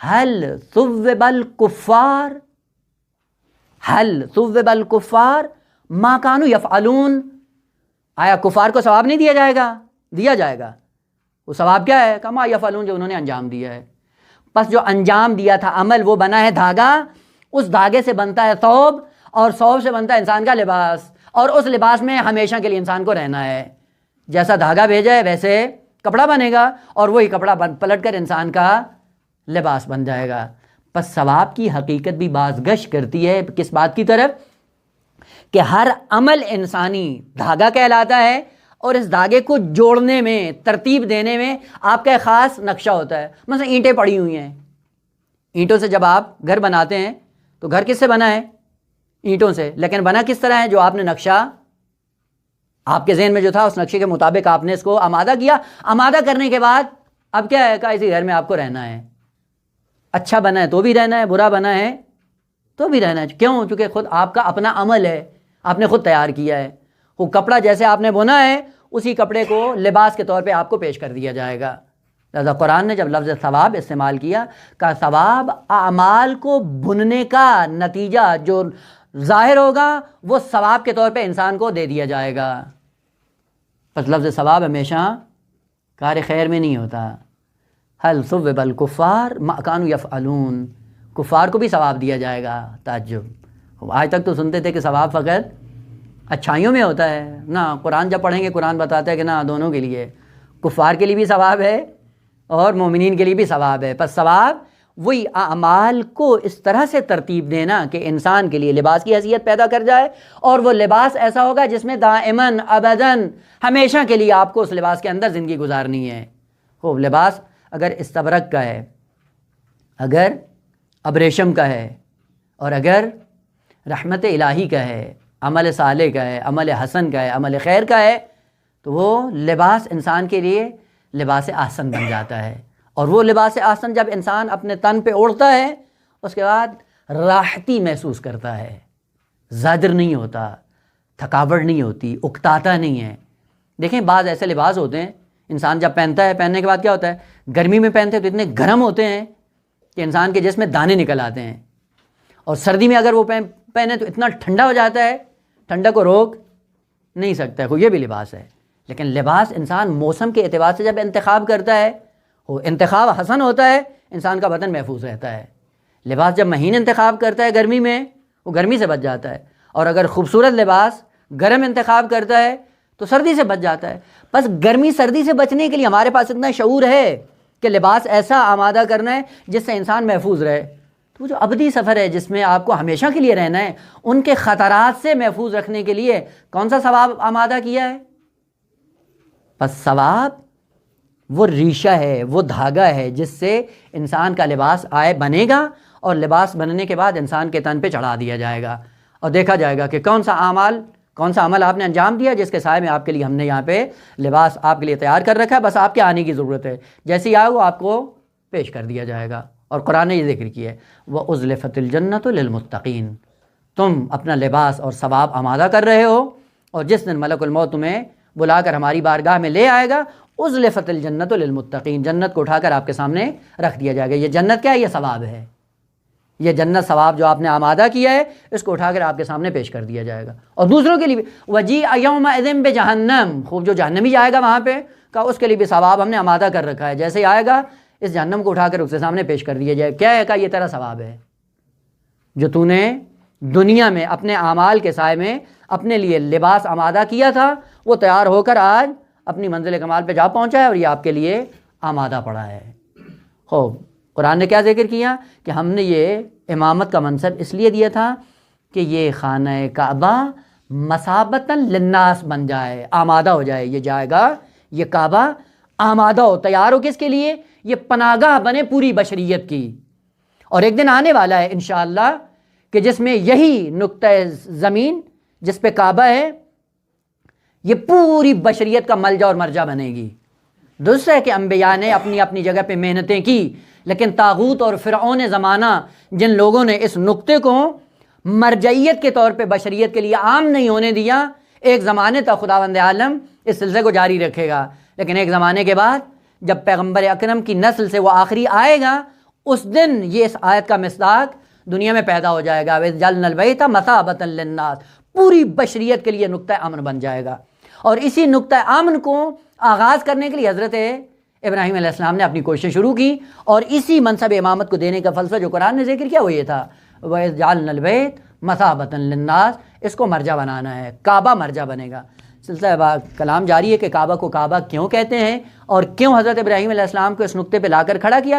هل ثوب الکفار ما کانوا یفعلون. آیا کفار کو ثواب نہیں دیا جائے گا؟ دیا جائے گا. وہ ثواب کیا ہے؟ کما یفعلون، جو انہوں نے انجام دیا ہے. پس جو انجام دیا تھا عمل وہ بنا ہے دھاگا، اس دھاگے سے بنتا ہے ثوب، اور ثوب سے بنتا ہے انسان کا لباس، اور اس لباس میں ہمیشہ کے لیے انسان کو رہنا ہے. جیسا دھاگا بھیجا ہے ویسے کپڑا بنے گا، اور وہی کپڑا پلٹ کر انسان کا لباس بن جائے گا. پس ثواب کی حقیقت بھی بازگشت کرتی ہے کس بات کی طرف کہ ہر عمل انسانی دھاگا کہلاتا ہے، اور اس دھاگے کو جوڑنے میں، ترتیب دینے میں آپ کا ایک خاص نقشہ ہوتا ہے. مثلا اینٹیں پڑی ہوئی ہیں، اینٹوں سے جب آپ گھر بناتے ہیں تو گھر کس سے بنا ہے؟ اینٹوں سے. لیکن بنا کس طرح ہے؟ جو آپ نے نقشہ آپ کے ذہن میں جو تھا اس نقشے کے مطابق آپ نے اس کو آمادہ کیا. آمادہ کرنے کے بعد اب کیا ہے کہ اسی گھر میں آپ کو رہنا ہے. اچھا بنا ہے تو بھی رہنا ہے، برا بنا ہے تو بھی رہنا ہے. کیوں؟ چونکہ خود آپ کا اپنا عمل ہے، آپ نے خود تیار کیا ہے. وہ کپڑا جیسے آپ نے بنا ہے اسی کپڑے کو لباس کے طور پہ آپ کو پیش کر دیا جائے گا. لہذا قرآن نے جب لفظ ثواب استعمال کیا کہ ثواب اعمال کو بننے کا نتیجہ جو ظاہر ہوگا وہ ثواب کے طور پہ انسان کو دے دیا جائے گا. پس لفظ ثواب ہمیشہ کار خیر میں نہیں ہوتا. هل ثوب الکفار ما کانوا یفعلون، کفار کو بھی ثواب دیا جائے گا. تعجب، آج تک تو سنتے تھے کہ ثواب فقط اچھائیوں میں ہوتا ہے. نہ، قرآن جب پڑھیں گے قرآن بتاتا ہے کہ نہ، دونوں کے لیے، کفار کے لیے بھی ثواب ہے اور مومنین کے لیے بھی ثواب ہے. پس ثواب وہی اعمال کو اس طرح سے ترتیب دینا کہ انسان کے لیے لباس کی حیثیت پیدا کر جائے، اور وہ لباس ایسا ہوگا جس میں دائماً ابداً ہمیشہ کے لیے آپ کو اس لباس کے اندر زندگی گزارنی ہے. خوب لباس اگر استبرق کا ہے، اگر ابریشم کا ہے، اور اگر رحمت الہی کا ہے، عمل صالح کا ہے، عمل حسن کا ہے، عمل خیر کا ہے، تو وہ لباس انسان کے لیے لباس احسن بن جاتا ہے. اور وہ لباس احسن جب انسان اپنے تن پہ اوڑھتا ہے اس کے بعد راحتی محسوس کرتا ہے، زجر نہیں ہوتا، تھکاوٹ نہیں ہوتی، اکتاتا نہیں ہے. دیکھیں بعض ایسے لباس ہوتے ہیں انسان جب پہنتا ہے، پہننے کے بعد کیا ہوتا ہے، گرمی میں پہنتے ہیں تو اتنے گرم ہوتے ہیں کہ انسان کے جسم میں دانے نکل آتے ہیں، اور سردی میں اگر وہ پہنے تو اتنا ٹھنڈا ہو جاتا ہے، ٹھنڈا کو روک نہیں سکتا ہے. یہ بھی لباس ہے. لیکن لباس انسان موسم کے اعتبار سے جب انتخاب کرتا ہے، وہ انتخاب حسن ہوتا ہے، انسان کا بدن محفوظ رہتا ہے. لباس جب مہین انتخاب کرتا ہے گرمی میں، وہ گرمی سے بچ جاتا ہے. اور اگر خوبصورت لباس گرم انتخاب کرتا ہے تو سردی سے بچ جاتا ہے. بس گرمی سردی سے بچنے کے لیے ہمارے پاس اتنا شعور ہے کہ لباس ایسا آمادہ کرنا ہے جس سے انسان محفوظ رہے. تو جو ابدی سفر ہے جس میں آپ کو ہمیشہ کے لیے رہنا ہے، ان کے خطرات سے محفوظ رکھنے کے لیے کون سا ثواب آمادہ کیا ہے؟ پس ثواب وہ ریشہ ہے، وہ دھاگا ہے جس سے انسان کا لباس بنے گا، اور لباس بننے کے بعد انسان کے تن پہ چڑھا دیا جائے گا، اور دیکھا جائے گا کہ کون سا عمل آپ نے انجام دیا جس کے سائے میں آپ کے لیے ہم نے یہاں پہ لباس آپ کے لیے تیار کر رکھا ہے. بس آپ کے آنے کی ضرورت ہے، جیسے ہی آئے وہ آپ کو پیش کر دیا جائے گا. اور قرآن نے یہ ذکر کیا ہے وَأُزْلِفَتِ الْجَنَّةُ لِلْمُتَّقِينَ، تم اپنا لباس اور ثواب آمادہ کر رہے ہو، اور جس دن ملک الموت تمہیں بلا کر ہماری بارگاہ میں لے آئے گا، اُزْلِفَتِ الْجَنَّةُ لِلْمُتَّقِينَ، جنت کو اٹھا کر آپ کے سامنے رکھ دیا جائے گا. یہ جنت کیا ہے؟ یہ ثواب ہے. یہ جنت ثواب جو آپ نے آمادہ کیا ہے اس کو اٹھا کر آپ کے سامنے پیش کر دیا جائے گا. اور دوسروں کے لیے بھی وَجِيءَ يَوْمَئِذٍ بِجَهَنَّمَ، خوب جو جہنمی جائے گا وہاں پہ کہ اس کے لیے بھی ثواب ہم نے آمادہ کر رکھا ہے. جیسے ہی آئے گا اس جہنم کو اٹھا کر اس کے سامنے پیش کر دیا جائے. کیا ہے کہ یہ تیرا ثواب ہے جو تو نے دنیا میں اپنے اعمال کے سائے میں اپنے لیے لباس آمادہ کیا تھا، وہ تیار ہو کر آج اپنی منزل کمال پہ جا پہنچا ہے، اور یہ آپ کے لیے آمادہ پڑا ہے. خوب قرآن نے کیا ذکر کیا کہ ہم نے یہ امامت کا منصب اس لیے دیا تھا کہ یہ خانہ کعبہ مثابتاً للناس بن جائے، آمادہ ہو جائے. یہ جائے گا، یہ کعبہ آمادہ ہو، تیار ہو کس کے لیے؟ یہ پناہ گاہ بنے پوری بشریت کی. اور ایک دن آنے والا ہے انشاءاللہ کہ جس میں یہی نقطہ زمین جس پہ کعبہ ہے یہ پوری بشریت کا ملجا اور مرجع بنے گی۔ درست ہے کہ انبیاء نے اپنی اپنی جگہ پہ محنتیں کی، لیکن طاغوت اور فرعون زمانہ جن لوگوں نے اس نقطے کو مرجعیت کے طور پہ بشریت کے لیے عام نہیں ہونے دیا، ایک زمانے تک خداوند عالم اس سلسلے کو جاری رکھے گا، لیکن ایک زمانے کے بعد جب پیغمبر اکرم کی نسل سے وہ آخری آئے گا، اس دن یہ اس آیت کا مصداق دنیا میں پیدا ہو جائے گا۔ وَجَعَلْنَا الْبَيْتَ مَثَابَةً لِلنَّاسِ، پوری بشریت کے لیے نقطہ امن بن جائے گا۔ اور اسی نقطہ امن کو آغاز کرنے کے لیے حضرت ابراہیم علیہ السلام نے اپنی کوشش شروع کی، اور اسی منصب امامت کو دینے کا فلسفہ جو قرآن نے ذکر کیا وہ یہ تھا، وَجَعَلْنَا الْبَيْتَ مَثَابَةً لِلنَّاسِ، اس کو مرجع بنانا ہے، کعبہ مرجع بنے گا۔ سلسلہ کلام جاری ہے کہ کعبہ کو کعبہ کیوں کہتے ہیں اور کیوں حضرت ابراہیم علیہ السلام کو اس نقطے پہ لا کر کھڑا کیا